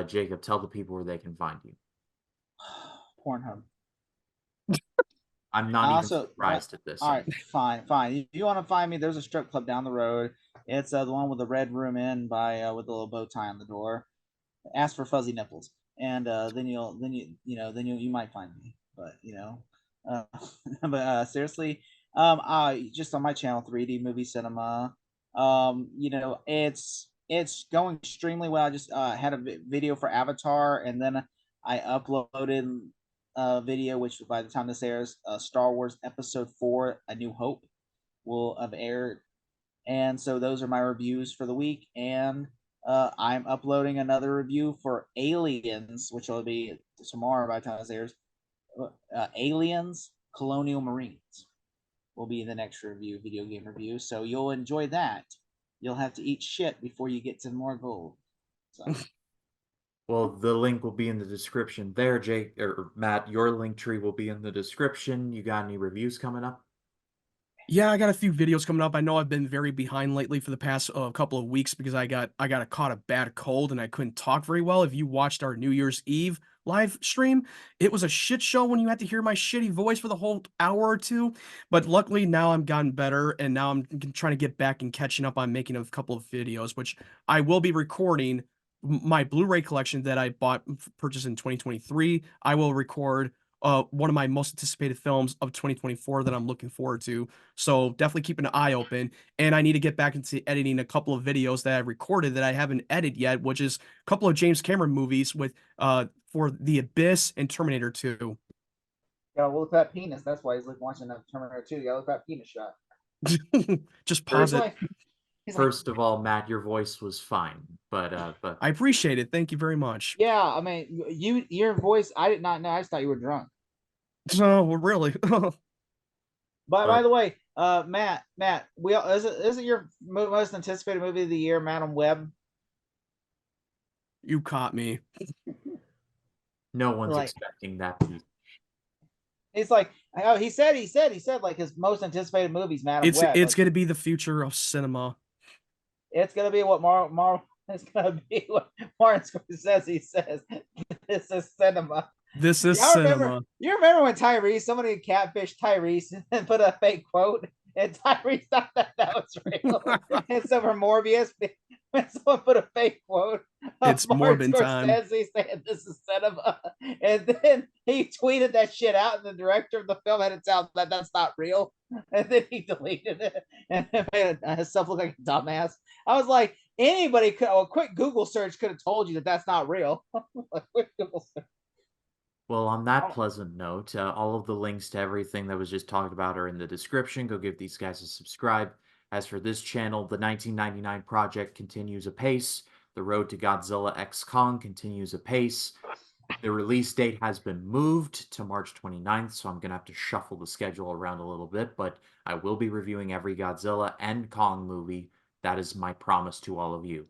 Jacob, tell the people where they can find you. Pornhub. I'm not even surprised at this. All right, fine. If you want to find me, there's a strip club down the road. It's the one with the red room in by with a little bow tie on the door. Ask for fuzzy nipples. And then you might find me, but seriously, just on my channel, 3D Movie Cinema, You know, it's going extremely well. I just had a video for Avatar, and then I uploaded a video, which by the time this airs, Star Wars Episode 4: A New Hope will have aired. And so those are my reviews for the week. And I'm uploading another review for Aliens, which will be tomorrow by the time this airs. Aliens, Colonial Marines will be the next review, video game review. So you'll enjoy that. You'll have to eat shit before you get to more gold. So. Well, the link will be in the description there, Jake, or Matt. Your link tree will be in the description. You got any reviews coming up? Yeah, I got a few videos coming up. I know I've been very behind lately for the past couple of weeks because I got caught a bad cold and I couldn't talk very well. If you watched our New Year's Eve live stream, it was a shit show when you had to hear my shitty voice for the whole hour or two. But luckily now I'm gotten better and now I'm trying to get back and catching up on making a couple of videos, which I will be recording my Blu-ray collection that I purchased in 2023. I will record one of my most anticipated films of 2024 that I'm looking forward to. So definitely keep an eye open. And I need to get back into editing a couple of videos that I recorded that I haven't edited yet, which is a couple of James Cameron movies with for The Abyss and Terminator 2. Yeah, look at that penis. That's why he's like watching that Terminator 2. Yeah, look at that penis shot. Just pause it. First of all, Matt, your voice was fine, but I appreciate it. Thank you very much. Yeah, I mean, your voice, I did not know. I just thought you were drunk. No, well, really. By the way, Matt, is it your most anticipated movie of the year, Madam Web? You caught me. No one's expecting that piece. It's like, oh, he said like his most anticipated movies, Madam Web. It's gonna be the future of cinema. It's gonna be what it's gonna be what Martin Scorsese says. This is cinema. This is cinema. You remember when somebody catfished Tyrese and put a fake quote, and Tyrese thought that was real. And so for Morbius, when someone put a fake quote, it's Morbin time. Scorsese saying this is cinema, and then he tweeted that shit out, and the director of the film had to tell that that's not real, and then he deleted it and made himself look like a dumbass. I was like, anybody could, a quick Google search could have told you that that's not real. A quick Google search. Well, on that pleasant note, all of the links to everything that was just talked about are in the description. Go give these guys a subscribe. As for this channel, the 1999 project continues apace. The road to Godzilla x Kong continues apace. The release date has been moved to March 29th, so I'm going to have to shuffle the schedule around a little bit, but I will be reviewing every Godzilla and Kong movie. That is my promise to all of you.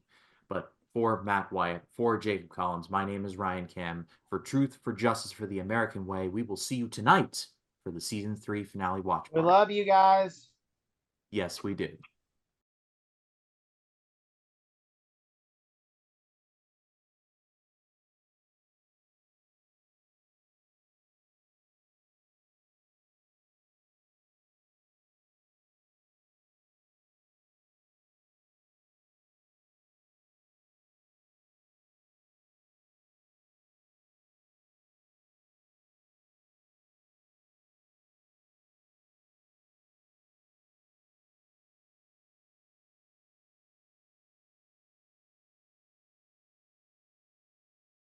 But for Matt Wyatt, for Jacob Collins, my name is Ryan Cam. For Truth, for Justice, for the American Way, we will see you tonight for the Season 3 finale watch party. We love you guys. Yes, we did.